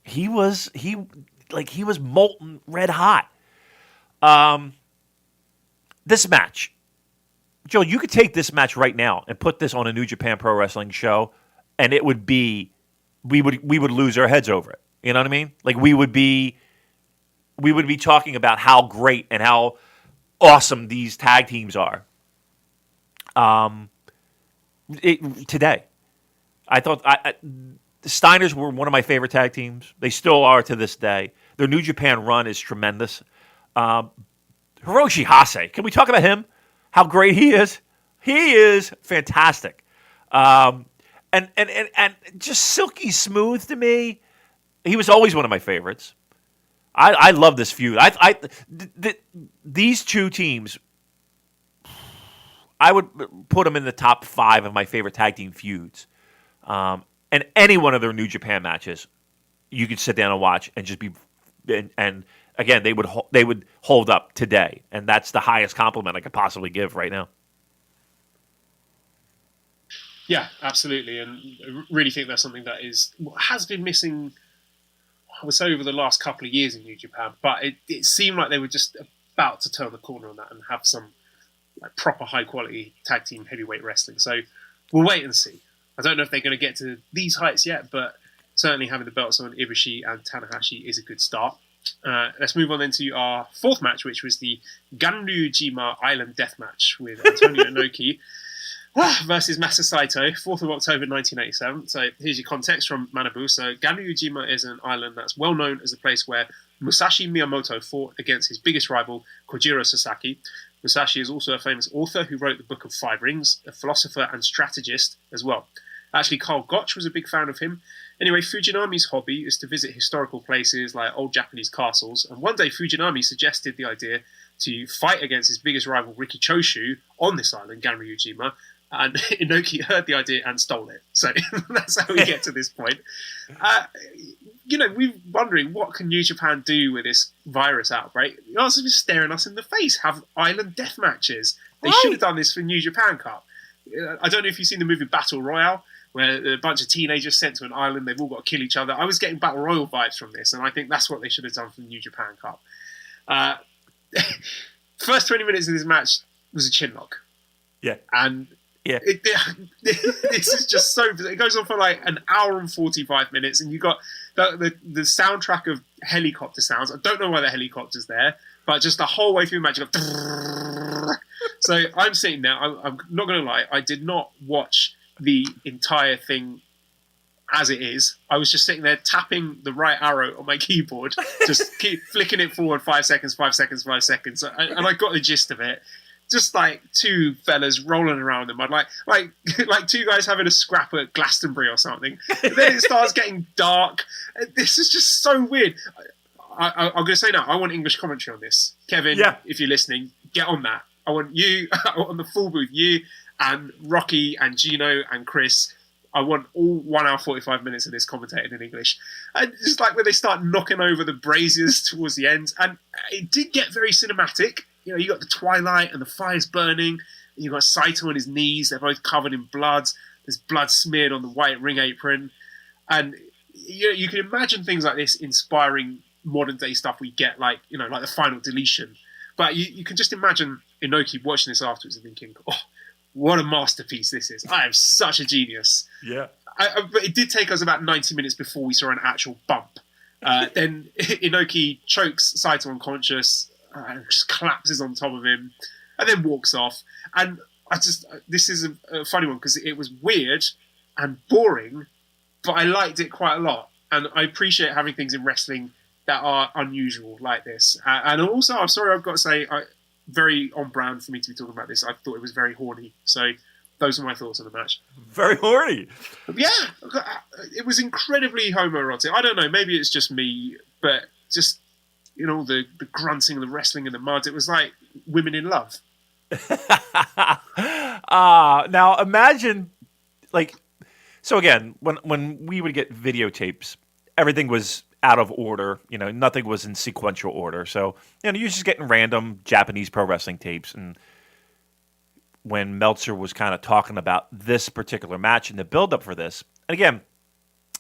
He was molten red hot. This match, Joe, you could take this match right now and put this on a New Japan Pro Wrestling show, and it would be we would lose our heads over it. You know what I mean? Like we would be talking about how great and how awesome these tag teams are. Today, I thought the Steiners were one of my favorite tag teams. They still are to this day. Their New Japan run is tremendous. Hiroshi Hase, can we talk about him? How great he is! He is fantastic, and just silky smooth to me. He was always one of my favorites. I love this feud. These two teams, I would put them in the top 5 of my favorite tag team feuds. And any one of their New Japan matches, you could sit down and watch and just be. And again, they would hold up today, and that's the highest compliment I could possibly give right now. Yeah, absolutely, and I really think that's something that has been missing, I would say, over the last couple of years in New Japan. But it seemed like they were just about to turn the corner on that and have some proper high quality tag team heavyweight wrestling. So we'll wait and see. I don't know if they're going to get to these heights yet, but certainly having the belts on Ibushi and Tanahashi is a good start. Let's move on then to our 4th match, which was the Ganryujima Island Death Match with Antonio Inoki versus Masa Saito, 4th of October 1987. So here's your context from Manabu. So Ganryujima is an island that's well known as a place where Musashi Miyamoto fought against his biggest rival, Kojiro Sasaki. Musashi is also a famous author who wrote the Book of Five Rings, a philosopher and strategist as well. Actually, Karl Gotch was a big fan of him. Anyway, Fujinami's hobby is to visit historical places like old Japanese castles, and one day Fujinami suggested the idea to fight against his biggest rival Riki Choshu on this island, Ganryujima, and Inoki heard the idea and stole it. So that's how we get to this point. We're wondering, what can New Japan do with this virus outbreak? It's also just staring us in the face, have island death matches. They should have done this for New Japan Cup. I don't know if you've seen the movie Battle Royale, where a bunch of teenagers sent to an island, they've all got to kill each other. I was getting Battle Royale vibes from this, and I think that's what they should have done for the New Japan Cup. First 20 minutes of this match was a chinlock. Yeah. And yeah, this is just so... It goes on for like an hour and 45 minutes, and you got the soundtrack of helicopter sounds. I don't know why the helicopter's there, but just the whole way through the match, you go... So I'm sitting there, I'm not going to lie, I did not watch the entire thing as it is. I was just sitting there tapping the right arrow on my keyboard, just keep flicking it forward 5 seconds, 5 seconds, 5 seconds, and I got the gist of it. Just like two fellas rolling around in the mud, like two guys having a scrap at Glastonbury or something. And then it starts getting dark. This is just so weird. I'm going to say now, I want English commentary on this. Kevin, if you're listening, get on that. I want you on the full booth, you and Rocky and Gino and Chris. I want all 1 hour 45 minutes of this commentated in English. And just like when they start knocking over the braziers towards the end, and it did get very cinematic. You got the twilight and the fire's burning, and you got Saito on his knees. They're both covered in blood. There's blood smeared on the white ring apron, and you can imagine things like this inspiring modern day stuff we get, like the final deletion. But you can just imagine Inoki watching this afterwards and thinking, "Oh, what a masterpiece this is! I am such a genius." Yeah. But it did take us about 90 minutes before we saw an actual bump. Then Inoki chokes Saito unconscious. And just collapses on top of him and then walks off. And this is a funny one because it was weird and boring, but I liked it quite a lot. And I appreciate having things in wrestling that are unusual like this. And also, I'm sorry, I've got to say, very on brand for me to be talking about this. I thought it was very horny. So those are my thoughts on the match. Very horny. Yeah, it was incredibly homoerotic. I don't know, maybe it's just me, but just... the grunting, the wrestling in the mud. It was like women in love. Now imagine, like, so again, when we would get videotapes, everything was out of order. You know, nothing was in sequential order. So, you know, you're just getting random Japanese pro wrestling tapes. And when Meltzer was kind of talking about this particular match and the build-up for this, and again,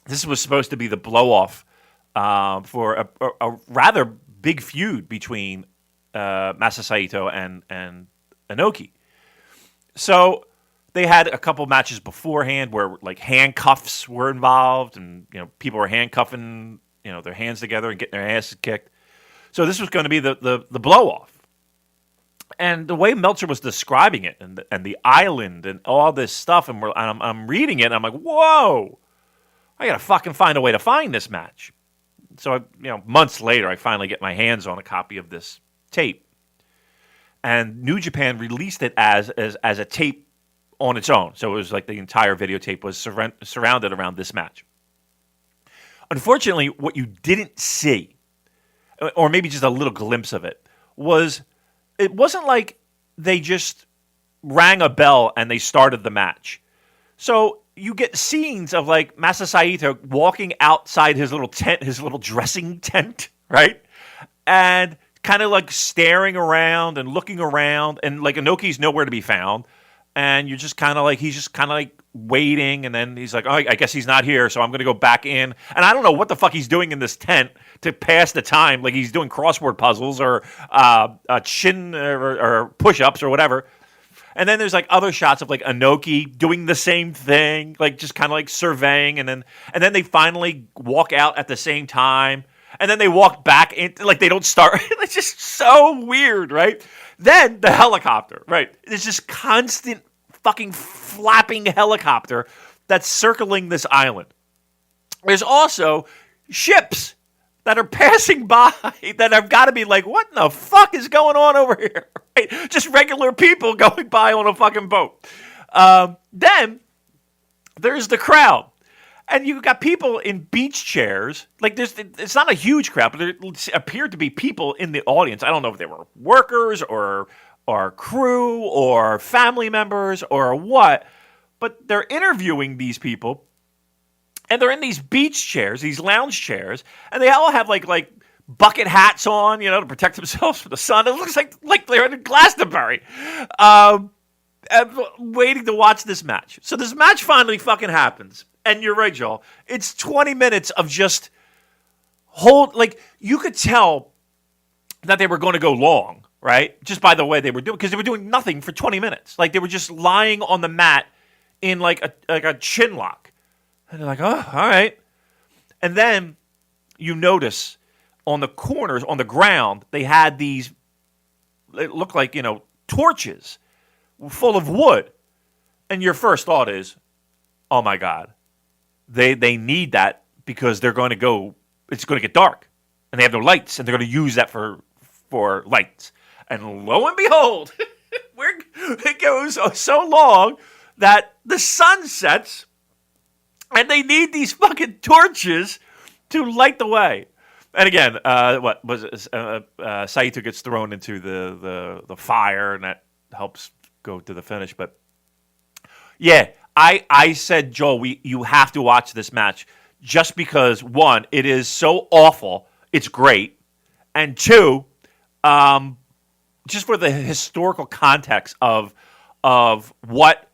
this was supposed to be the blow-off for a rather big feud between Masa Saito and Inoki. So they had a couple matches beforehand where like handcuffs were involved, and you know people were handcuffing their hands together and getting their asses kicked. So this was going to be the blow off. And the way Meltzer was describing it, and the island and all this stuff, and I'm reading it, and I'm like, whoa! I gotta fucking find a way to find this match. So months later, I finally get my hands on a copy of this tape. And New Japan released it as a tape on its own. So it was like the entire videotape was surrounded around this match. Unfortunately, what you didn't see, or maybe just a little glimpse of it, it wasn't like they just rang a bell and they started the match. So you get scenes of like Masa Saito walking outside his little tent, his little dressing tent, right? And kind of like staring around and looking around, and like Inoki's nowhere to be found, and you're just kind of like, he's just kind of like waiting, and then he's like, oh, I guess he's not here, so I'm going to go back in, and I don't know what the fuck he's doing in this tent to pass the time, like he's doing crossword puzzles or chin or push-ups or whatever. And then there's like other shots of like Inoki doing the same thing, like just kind of like surveying, and then they finally walk out at the same time. And then they walk back in, like they don't start. It's just so weird, right? Then the helicopter, right? There's this constant fucking flapping helicopter that's circling this island. There's also ships that are passing by that have got to be like, what in the fuck is going on over here? Right? Just regular people going by on a fucking boat. Then there's the crowd. And you've got people in beach chairs. Like it's not a huge crowd, but there appeared to be people in the audience. I don't know if they were workers or crew or family members or what, but they're interviewing these people, and they're in these beach chairs, these lounge chairs, and they all have like bucket hats on, to protect themselves from the sun. It looks like they're in Glastonbury, waiting to watch this match. So this match finally fucking happens. And you're right, Joel. It's 20 minutes of just you could tell that they were going to go long, right? Just by the way they were doing, because they were doing nothing for 20 minutes. Like they were just lying on the mat in like a chin lock. And they're like, oh, all right. And then you notice on the corners, on the ground, they had these, it looked like, torches full of wood. And your first thought is, oh my God. They need that because they're going to go. It's going to get dark, and they have no lights, and they're going to use that for lights. And lo and behold, it goes so long that the sun sets, and they need these fucking torches to light the way. And again, what was it? Saito gets thrown into the fire, and that helps go to the finish. But yeah. I said, Joel, you have to watch this match just because, one, it is so awful, it's great, and two, just for the historical context of what,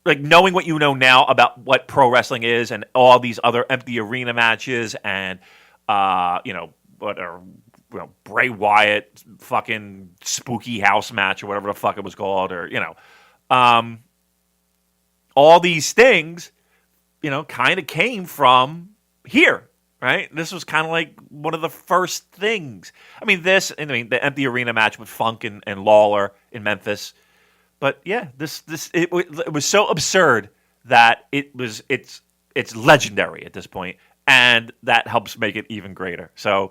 like knowing what you know now about what pro wrestling is and all these other empty arena matches and, Bray Wyatt fucking spooky house match or whatever the fuck it was called, or, all these things, kind of came from here, right? This was kind of like one of the first things. I mean, the empty arena match with Funk and Lawler in Memphis. But yeah, it was so absurd that it's legendary at this point, and that helps make it even greater. So,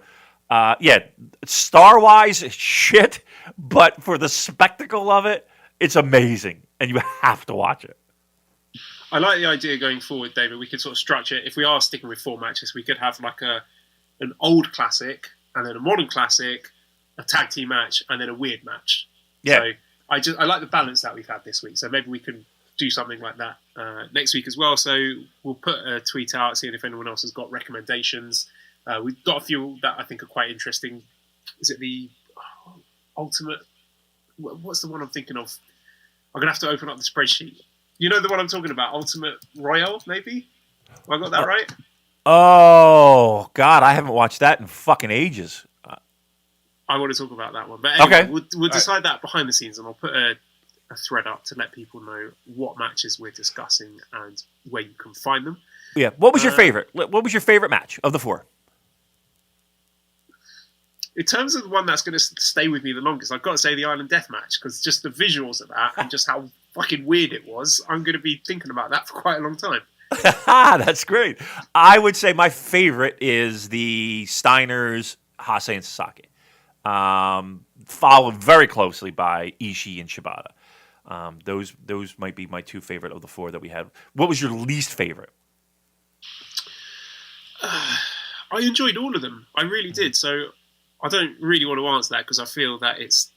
star-wise, shit, but for the spectacle of it, it's amazing, and you have to watch it. I like the idea going forward, David. We could sort of structure it. If we are sticking with 4 matches, we could have like an old classic and then a modern classic, a tag team match, and then a weird match. Yeah. So I like the balance that we've had this week. So maybe we can do something like that next week as well. So we'll put a tweet out, seeing if anyone else has got recommendations. We've got a few that I think are quite interesting. Is it the Ultimate? What's the one I'm thinking of? I'm going to have to open up the spreadsheet. You know the one I'm talking about? Ultimate Royale, maybe? Have I got that right? Oh, God, I haven't watched that in fucking ages. I want to talk about that one. But anyway, Okay. we'll decide that behind the scenes, and I'll put a thread up to let people know what matches we're discussing and where you can find them. Yeah. What was your favorite? What was your favorite match of the 4? In terms of the one that's going to stay with me the longest, I've got to say the Island Death match, because just the visuals of that and just how fucking weird it was, I'm going to be thinking about that for quite a long time. That's great. I would say my favorite is the Steiners, Hase, and Sasaki. Followed very closely by Ishii and Shibata. Those might be my 2 favorite of the 4 that we had. What was your least favorite? I enjoyed all of them. I really did. So I don't really want to answer that because I feel that it's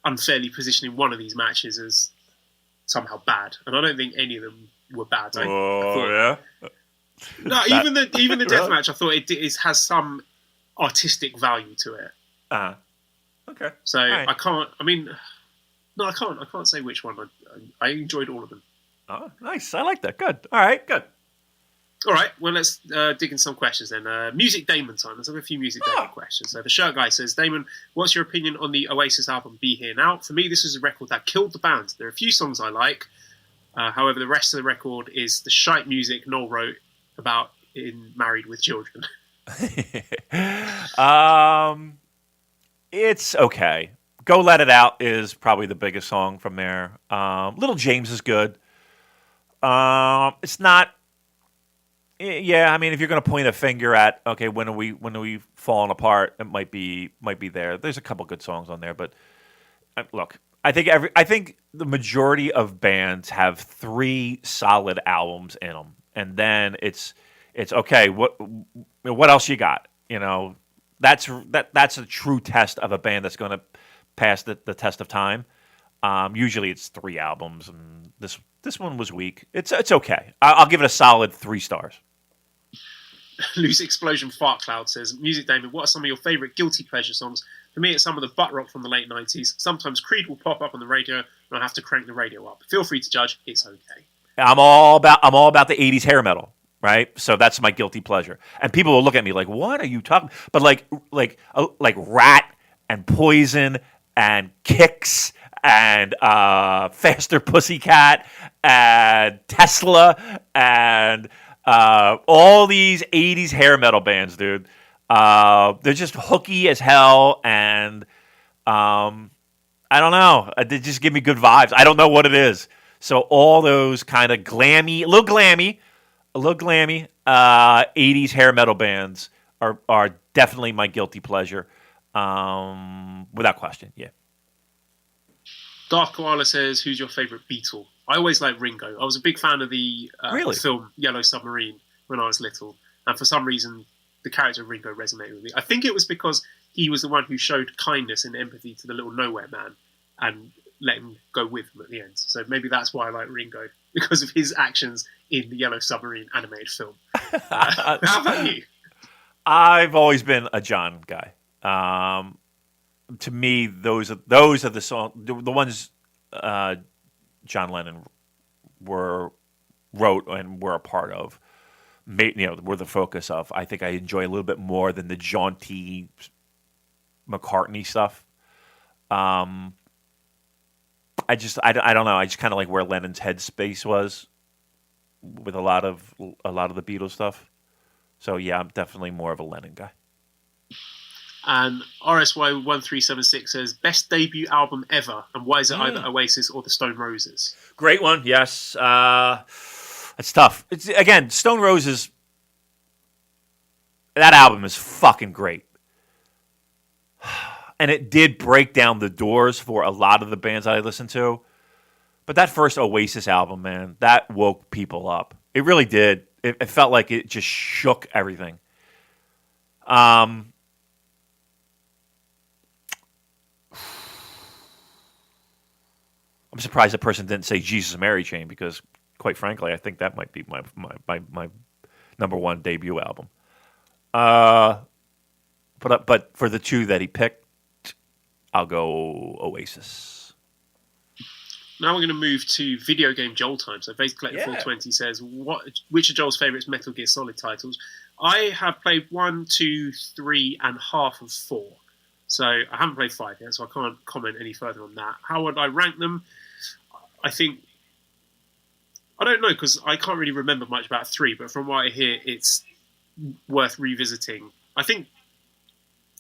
unfairly positioning one of these matches as somehow bad, and I don't think any of them were bad. I thought, yeah. No, even the death match, I thought it has some artistic value to it. Okay. So right. I can't. I mean, no, I can't. I can't say which one. I enjoyed all of them. Oh, nice. I like that. Good. All right. Good. All right. Well, let's dig in some questions then. Music Damon time. Let's have a few Music Damon questions. So the shirt guy says, Damon, what's your opinion on the Oasis album Be Here Now? For me, this is a record that killed the band. There are a few songs I like. However, the rest of the record is the shite music Noel wrote about in Married with Children. It's okay. Go Let It Out is probably the biggest song from there. Little James is good. It's not. Yeah, I mean, if you're going to point a finger at, okay, when are we falling apart? It might be there. There's a couple good songs on there, but look, I think the majority of bands have 3 solid albums in them, and then it's okay. What else you got? You know, that's a true test of a band that's going to pass the test of time. Usually it's 3 albums, and this one was weak. It's okay. I'll give it a solid 3 stars. Loose Explosion Fart Cloud says, Music Damon, what are some of your favourite guilty pleasure songs? For me, it's some of the butt rock from the late 90s. Sometimes Creed will pop up on the radio, and I have to crank the radio up. Feel free to judge. It's okay. I'm all about the 80s hair metal, right? So that's my guilty pleasure. And people will look at me like, what are you talking? But like Rat and Poison and Kicks and Faster Pussycat and Tesla and all these 80s hair metal bands, dude. They're just hooky as hell, and I don't know. They just give me good vibes. I don't know what it is. So all those kind of glammy, a little glammy, 80s hair metal bands are definitely my guilty pleasure, without question. Yeah. Dark Koala says, who's your favourite Beatle? I always liked Ringo. I was a big fan of the film Yellow Submarine when I was little. And for some reason, the character of Ringo resonated with me. I think it was because he was the one who showed kindness and empathy to the little nowhere man and let him go with him at the end. So maybe that's why I like Ringo, because of his actions in the Yellow Submarine animated film. How about you? I've always been a John guy. To me, those are the songs, the ones John Lennon wrote and were a part of. Were the focus of. I think I enjoy a little bit more than the jaunty McCartney stuff. I don't know. I just kind of like where Lennon's headspace was with a lot of the Beatles stuff. So yeah, I'm definitely more of a Lennon guy. And RSY1376 says, best debut album ever, and why is it either Oasis or the Stone Roses? Great one, yes. It's tough. Again, Stone Roses, that album is fucking great. And it did break down the doors for a lot of the bands I listened to. But that first Oasis album, man, that woke people up. It really did. It felt like it just shook everything. I'm surprised the person didn't say Jesus and Mary Chain because, quite frankly, I think that might be my number one debut album. But for the two that he picked, I'll go Oasis. Now we're going to move to video game Joel time. So basically, Collector 420 says, which are Joel's favourite Metal Gear Solid titles? I have played 1, 2, 3, and half of 4. So I haven't played 5 yet, so I can't comment any further on that. How would I rank them? I don't know, because I can't really remember much about 3, but from what I hear, it's worth revisiting. I think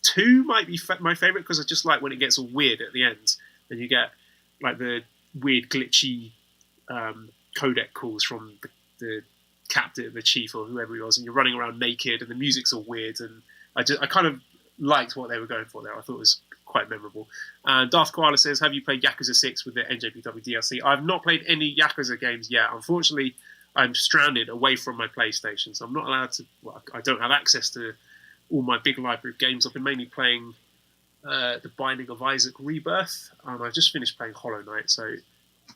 2 might be my favourite, because I just like when it gets all weird at the end, and you get like the weird glitchy codec calls from the captain, the chief, or whoever he was, and you're running around naked, and the music's all weird, and I kind of liked what they were going for there. I thought it was quite memorable. And Darth Koala says, have you played Yakuza 6 with the NJPW DLC? I've not played any Yakuza games yet. Unfortunately, I'm stranded away from my PlayStation, so I'm not allowed to... Well, I don't have access to all my big library of games. I've been mainly playing The Binding of Isaac Rebirth, and I've just finished playing Hollow Knight, so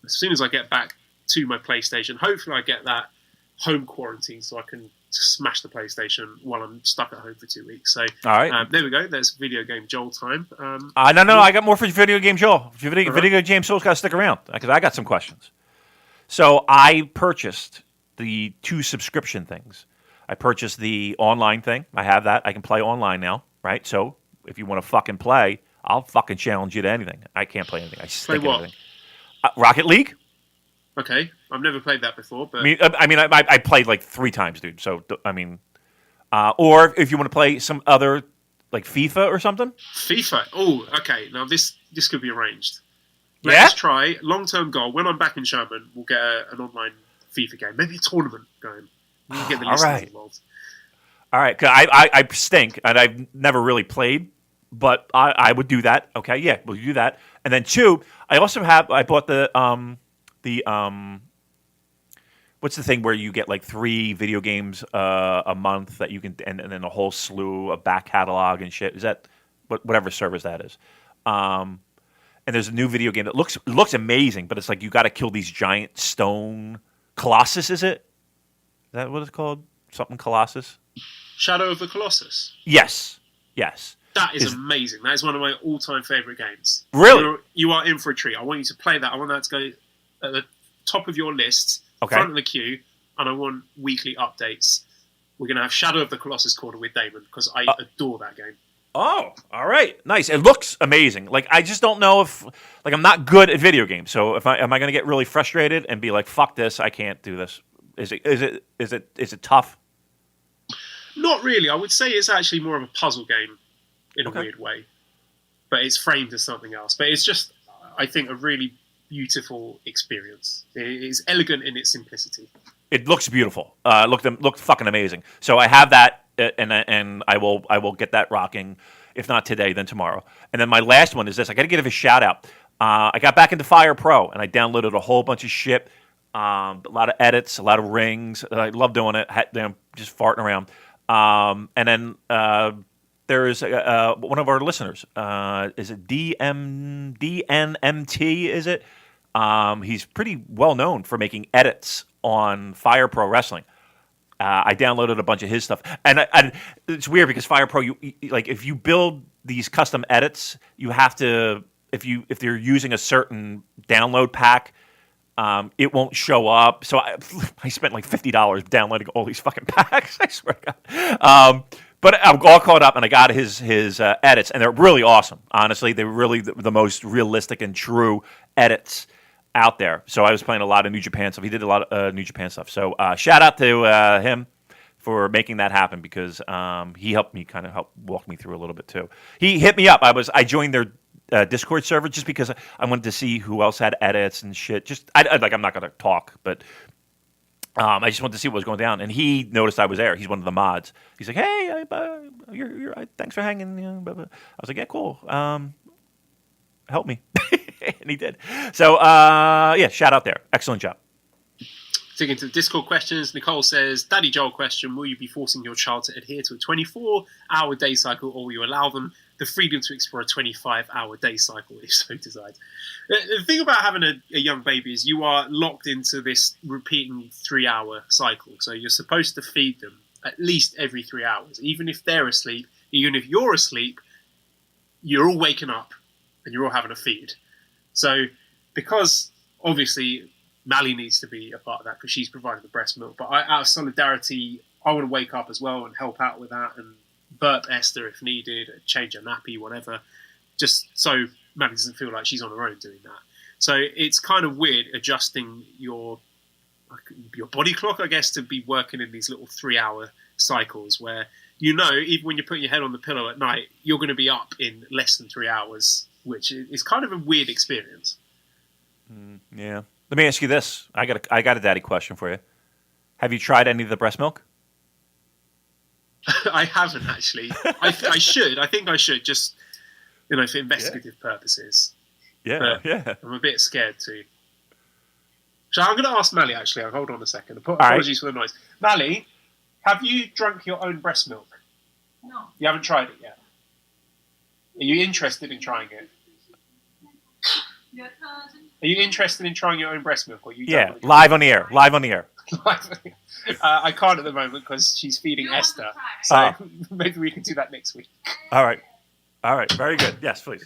as soon as I get back to my PlayStation, hopefully I get that home quarantine so I can smash the PlayStation while I'm stuck at home for 2 weeks. So, all right, there we go. There's video game Joel time. No, I got more for video game Joel. Video game Joel's got to stick around because I got some questions. So I purchased the 2 subscription things. I purchased the online thing. I have that. I can play online now, right? So if you want to fucking play, I'll fucking challenge you to anything. I can't play anything. I stink at everything. Rocket League. Okay, I've never played that before, but I played like 3 times, dude. So or if you want to play some other like FIFA or something. FIFA. Oh, okay. Now this could be arranged. Let's try long-term goal. When I'm back in Sherman, we'll get an online FIFA game, maybe a tournament going. We can get the listeners involved. All right, 'cause I stink and I've never really played, but I would do that. Okay, yeah, we'll do that. And then 2, I bought the what's the thing where you get like 3 video games a month that you can, and then a whole slew of back catalog and shit. Is that whatever service that is? And there's a new video game that looks amazing, but it's like you got to kill these giant stone Colossus. Is that what it's called? Something Colossus? Shadow of the Colossus. Yes. That is amazing. That is one of my all-time favourite games. Really? You are in for a treat. I want you to play that. I want that to go at the top of your list, front of the queue, and I want weekly updates. We're going to have Shadow of the Colossus Corner with Damon, because I adore that game. Oh, all right. Nice. It looks amazing. Like, I just don't know if... Like, I'm not good at video games, so am I going to get really frustrated and be like, fuck this, I can't do this? Is it tough? Not really. I would say it's actually more of a puzzle game in a weird way. But it's framed as something else. But it's just, I think, a really beautiful experience. It is elegant in its simplicity. It looks beautiful. Looked fucking amazing. So I have that, and I will get that rocking. If not today, then tomorrow. And then my last one is this. I got to give a shout out. I got back into Fire Pro, and I downloaded a whole bunch of shit. A lot of edits, a lot of rings. I love doing it. Just farting around. And then there is one of our listeners. Is it DNMT? Is it? He's pretty well known for making edits on Fire Pro Wrestling. I downloaded a bunch of his stuff, and it's weird because Fire Pro, you like if you build these custom edits, you have to if you're using a certain download pack. It won't show up. So I spent like $50 downloading all these fucking packs. I swear to God. But I'm all caught up, and I got his edits, and they're really awesome. Honestly, they're really the most realistic and true edits out there. So I was playing a lot of New Japan stuff. He did a lot of New Japan stuff. So shout out to him for making that happen because he helped walk me through a little bit too. He hit me up. I joined their Discord server just because I wanted to see who else had edits and shit. I'm not going to talk, but I just wanted to see what was going down. And he noticed I was there. He's one of the mods. He's like, "Hey, thanks for hanging." I was like, "Yeah, cool. Help me," and he did. So shout out there. Excellent job. Digging into the Discord questions, Nicole says, Daddy Joel question, will you be forcing your child to adhere to a 24-hour day cycle, or will you allow them the freedom to explore a 25-hour day cycle if so desired. The thing about having a young baby is you are locked into this repeating 3-hour cycle. So you're supposed to feed them at least every 3 hours. Even if they're asleep, even if you're asleep, you're all waking up and you're all having a feed. So because obviously Mally needs to be a part of that because she's providing the breast milk, but out of solidarity, I want to wake up as well and help out with that and burp Esther if needed, change her nappy, whatever, just so Mally doesn't feel like she's on her own doing that. So it's kind of weird adjusting your body clock, I guess, to be working in these little 3-hour cycles where, even when you're putting your head on the pillow at night, you're going to be up in less than 3 hours, which is kind of a weird experience. Yeah. Let me ask you this. I got a daddy question for you. Have you tried any of the breast milk? I haven't, actually. I should. I think I should, just, for investigative purposes. Yeah, but I'm a bit scared too. So I'm going to ask Mally, actually. Hold on a second. Apologies for the noise. Mally, have you drunk your own breast milk? No. You haven't tried it yet? Are you interested in trying it? Are you interested in trying your own breast milk? Or live on the air. I can't at the moment because she's feeding Esther. So maybe we can do that next week. All right. Very good. Yes, please.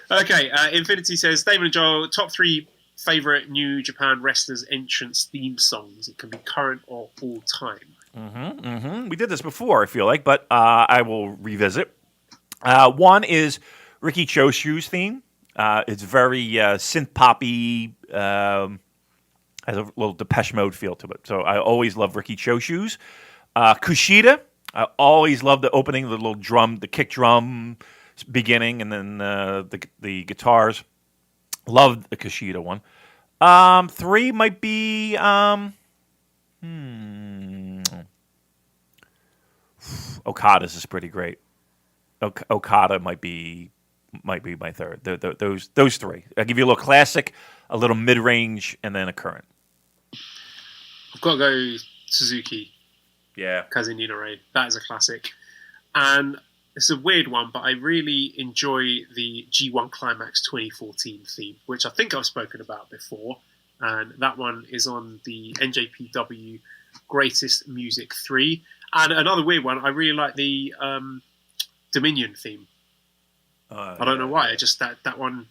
Okay. Infinity says, Damon and Joel, top 3 favourite New Japan wrestlers' entrance theme songs. It can be current or all time. We did this before, I feel like, but I will revisit. One is Ricky Choshu's theme. It's very synth poppy, has a little Depeche Mode feel to it. So I always love Ricky Choshu's. Kushida, I always love the opening, the little drum, the kick drum beginning, and then the guitars. Love the Kushida one. 3 might be Okada's is pretty great. Okada might be my third. Those 3. I'll give you a little classic, a little mid-range, and then a current. I've got to go Suzuki. Yeah. Kazuhiro Raid. That is a classic. And it's a weird one, but I really enjoy the G1 Climax 2014 theme, which I think I've spoken about before. And that one is on the NJPW Greatest Music 3. And another weird one, I really like the Dominion theme. I don't know why. I just that one,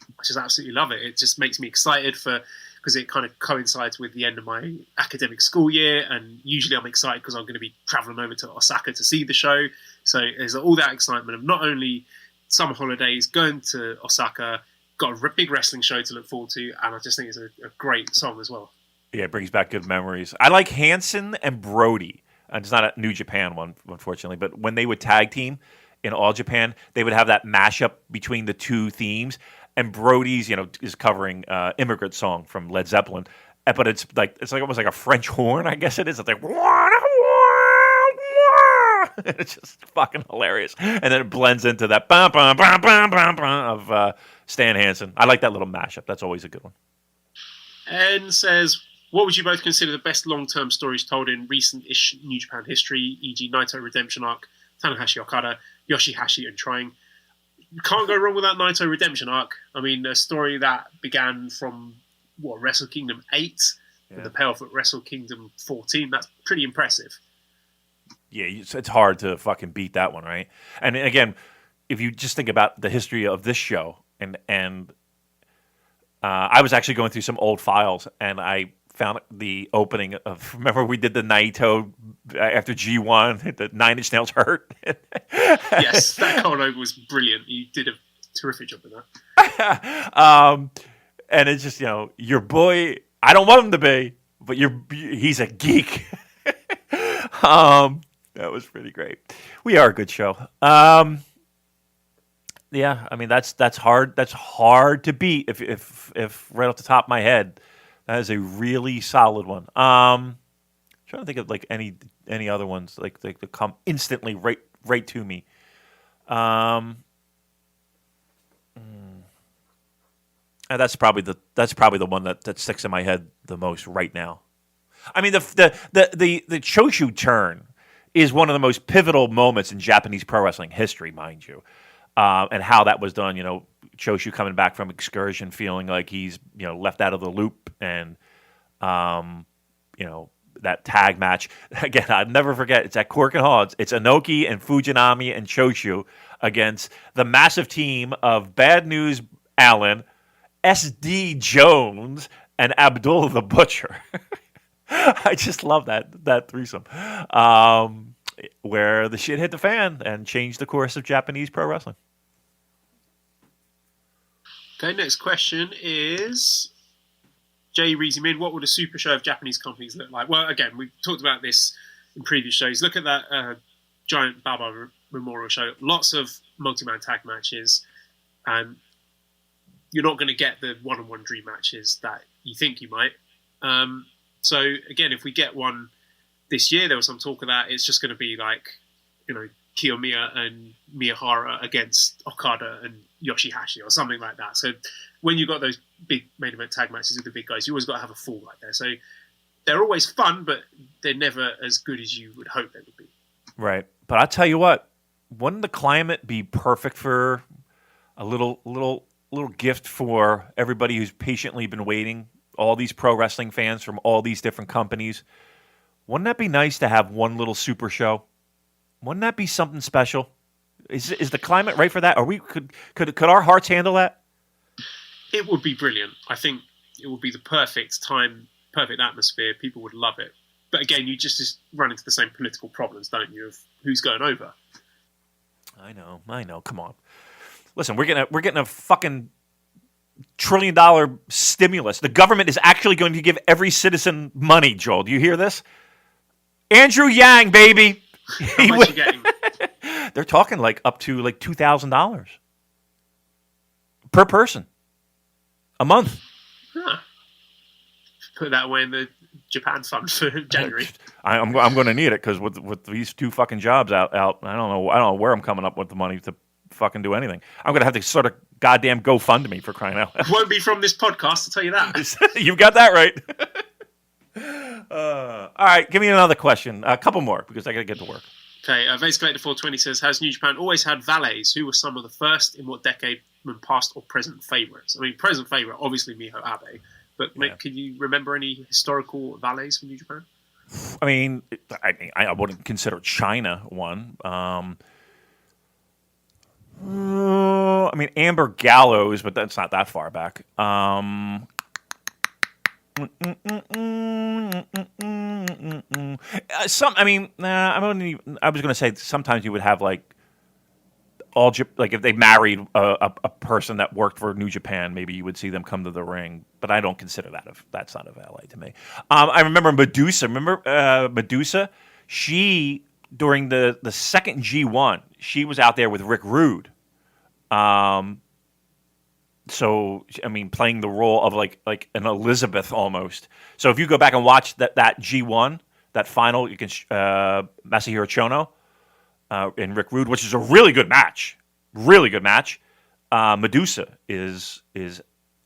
I just absolutely love it. It just makes me excited because it kind of coincides with the end of my academic school year, and usually I'm excited because I'm going to be traveling over to Osaka to see the show. So there's all that excitement of not only summer holidays, going to Osaka, got a big wrestling show to look forward to, and I just think it's a great song as well. Yeah, it brings back good memories. I like Hansen and Brody. It's not a New Japan one, unfortunately, but when they would tag team in All Japan, they would have that mashup between the 2 themes. And Brody's, is covering "Immigrant Song" from Led Zeppelin, but it's almost like a French horn, I guess it is. It's like it's just fucking hilarious, and then it blends into that of Stan Hansen. I like that little mashup. That's always a good one. And says, what would you both consider the best long-term stories told in recent-ish New Japan history, e.g. Naito Redemption Arc, Tanahashi Okada, Yoshihashi, and Trying? You can't go wrong with that Naito Redemption Arc. I mean, a story that began from, Wrestle Kingdom 8, with the payoff at Wrestle Kingdom 14. That's pretty impressive. Yeah, it's hard to fucking beat that one, right? And again, if you just think about the history of this show, and I was actually going through some old files, and I found the opening of, remember we did the Naito after G1, the 9 Inch Nails hurt? Yes, that cold open was brilliant. You did a terrific job with that. And it's just, your boy, I don't want him to be, but he's a geek. That was pretty great. We are a good show. Yeah, I mean that's hard. That's hard to beat. If right off the top of my head, that is a really solid one. Trying to think of like any other ones like that come instantly right to me. And that's probably the one that sticks in my head the most right now. I mean the Choshu turn is one of the most pivotal moments in Japanese pro wrestling history, mind you. and how that was done. Choshu coming back from excursion, feeling like he's left out of the loop, and that tag match again. I'll never forget. It's at Cork and Hall. It's Inoki and Fujinami and Choshu against the massive team of Bad News Allen, SD Jones, and Abdul the Butcher. I just love that threesome, where the shit hit the fan and changed the course of Japanese pro wrestling. Okay, next question is Jay Reezy Min. What would a super show of Japanese companies look like? Well, again, we've talked about this in previous shows. Look at that giant Baba Memorial show. Lots of multi-man tag matches, and you're not going to get the one-on-one dream matches that you think you might. So again, if we get one this year, there was some talk of that. It's just going to be like, Kiyomiya and Miyahara against Okada and Yoshihashi or something like that. So when you've got those big main event tag matches with the big guys, you always got to have a full right there. So they're always fun, but they're never as good as you would hope they would be. Right. But I'll tell you what, wouldn't the climate be perfect for a little gift for everybody who's patiently been waiting, all these pro wrestling fans from all these different companies? Wouldn't that be nice to have one little super show? Wouldn't that be something special? Is the climate right for that? Or could our hearts handle that? It would be brilliant. I think it would be the perfect time, perfect atmosphere. People would love it. But again, you just run into the same political problems, don't you, of who's going over? I know. Come on. Listen, we're getting a fucking $1 trillion stimulus. The government is actually going to give every citizen money, Joel. Do you hear this? Andrew Yang, baby. How much are you getting? They're talking like up to like $2,000 per person a month. Huh. Put that away in the Japan fund for January. I'm going to need it because with these two fucking jobs out, I don't know where I'm coming up with the money to fucking do anything. I'm going to have to sort of goddamn GoFundMe for crying out loud. It won't be from this podcast, I'll tell you that. You've got that right. All right, give me another question. A couple more because I got to get to work. Okay, Vase Collector 420 says, has New Japan always had valets? Who were some of the first, in what decade, when past or present favourites? I mean, present favourite, obviously Miho Abe, but yeah. Can you remember any historical valets from New Japan? I mean, I wouldn't consider China one. I mean, Amber Gallows, but that's not that far back. I was going to say sometimes you would have like if they married a person that worked for New Japan, maybe you would see them come to the ring. But I don't consider that's not a valet to me. I remember Medusa. Medusa? She during the second G1, she was out there with Rick Rude. So, I mean, playing the role of like an Elizabeth almost. So if you go back and watch that G1, that final, you can Masahiro Chono and Rick Rude, which is a really good match. Medusa is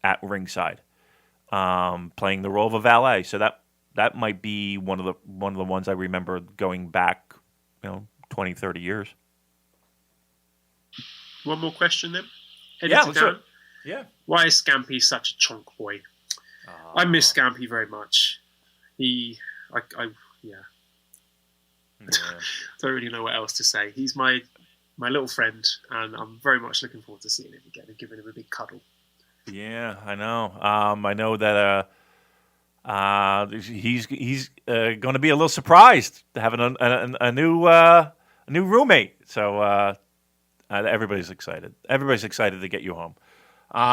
at ringside, playing the role of a valet. So that might be one of the ones I remember going back, 20, 30 years. One more question then. Yeah, let's do it. Yeah. Why is Scampy such a chonk boy? I miss Scampy very much. I don't really know what else to say. He's my little friend, and I'm very much looking forward to seeing him again and giving him a big cuddle. Yeah, I know. I know that he's going to be a little surprised to having a new roommate. So everybody's excited. Everybody's excited to get you home. When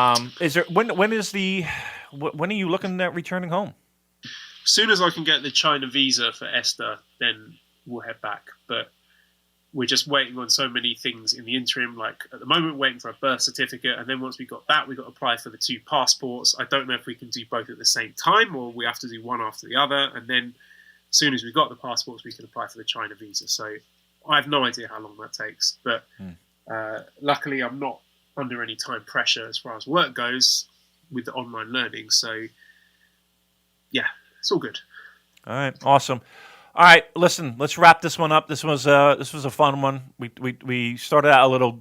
are you looking at returning home? As soon as I can get the China visa for Esther, then we'll head back. But we're just waiting on so many things in the interim. Like at the moment, waiting for a birth certificate, and then once we got that, we got to apply for the 2 passports. I don't know if we can do both at the same time, or we have to do one after the other. And then as soon as we got the passports, we can apply for the China visa. So I have no idea how long that takes. But luckily, I'm not under any time pressure as far as work goes with the online learning. So, yeah, it's all good. All right, awesome. All right, listen, let's wrap this one up. This was a fun one. We started out a little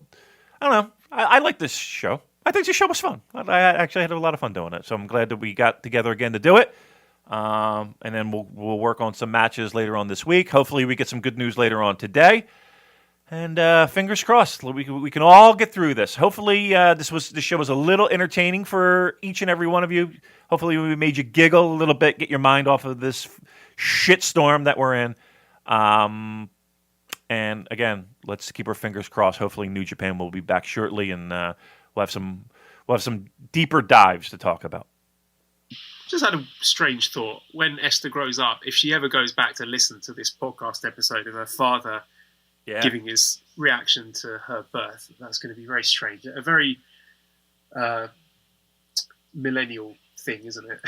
I don't know. I like this show. I think this show was fun. I actually had a lot of fun doing it. So I'm glad that we got together again to do it. And then we'll work on some matches later on this week. Hopefully we get some good news later on today. And fingers crossed, we can all get through this. Hopefully this show was a little entertaining for each and every one of you. Hopefully we made you giggle a little bit, get your mind off of this shitstorm that we're in. And again, let's keep our fingers crossed. Hopefully New Japan will be back shortly, and we'll have some deeper dives to talk about. Just had a strange thought. When Esther grows up, if she ever goes back to listen to this podcast episode of her father giving his reaction to her birth, that's going to be very strange. A very millennial thing, isn't it?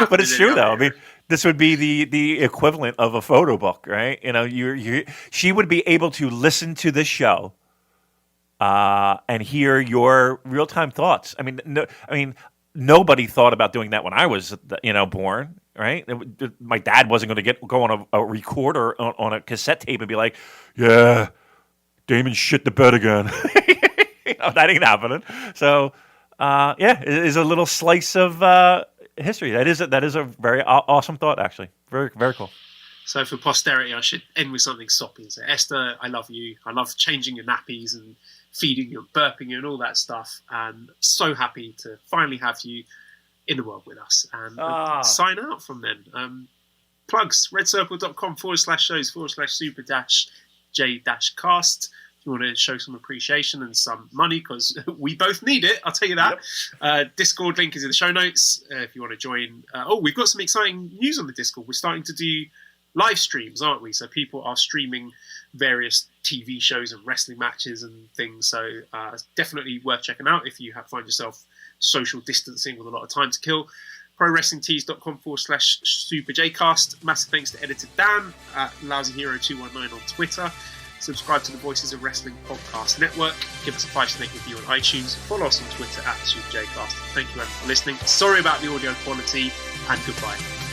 but it's true, though. I mean, this would be the equivalent of a photo book, right? You know, she would be able to listen to this show and hear your real-time thoughts. I mean, nobody thought about doing that when I was, born, right? My dad wasn't going to go on a recorder on a cassette tape and be like, "Yeah, Damon shit the bed again." That ain't happening. So, it is a little slice of history. That is a very awesome thought, actually. Very, very cool. So for posterity, I should end with something soppy. So, Esther, I love you. I love changing your nappies and feeding you and burping you and all that stuff. And so happy to finally have you in the world with us. And sign out from then. Plugs, redcircle.com/shows/super-j-cast. If you want to show some appreciation and some money, because we both need it, I'll tell you that. Yep. Discord link is in the show notes if you want to join. We've got some exciting news on the Discord. We're starting to do live streams, aren't we? So people are streaming various TV shows and wrestling matches and things. So it's definitely worth checking out if you find yourself social distancing with a lot of time to kill. ProWrestlingTees.com/SuperJcast. Massive thanks to editor Dan at LousyHero219 on Twitter. Subscribe to the Voices of Wrestling Podcast Network. Give us a 5-star review on iTunes. Follow us on Twitter at SuperJcast. Thank you everyone for listening. Sorry about the audio quality, and goodbye.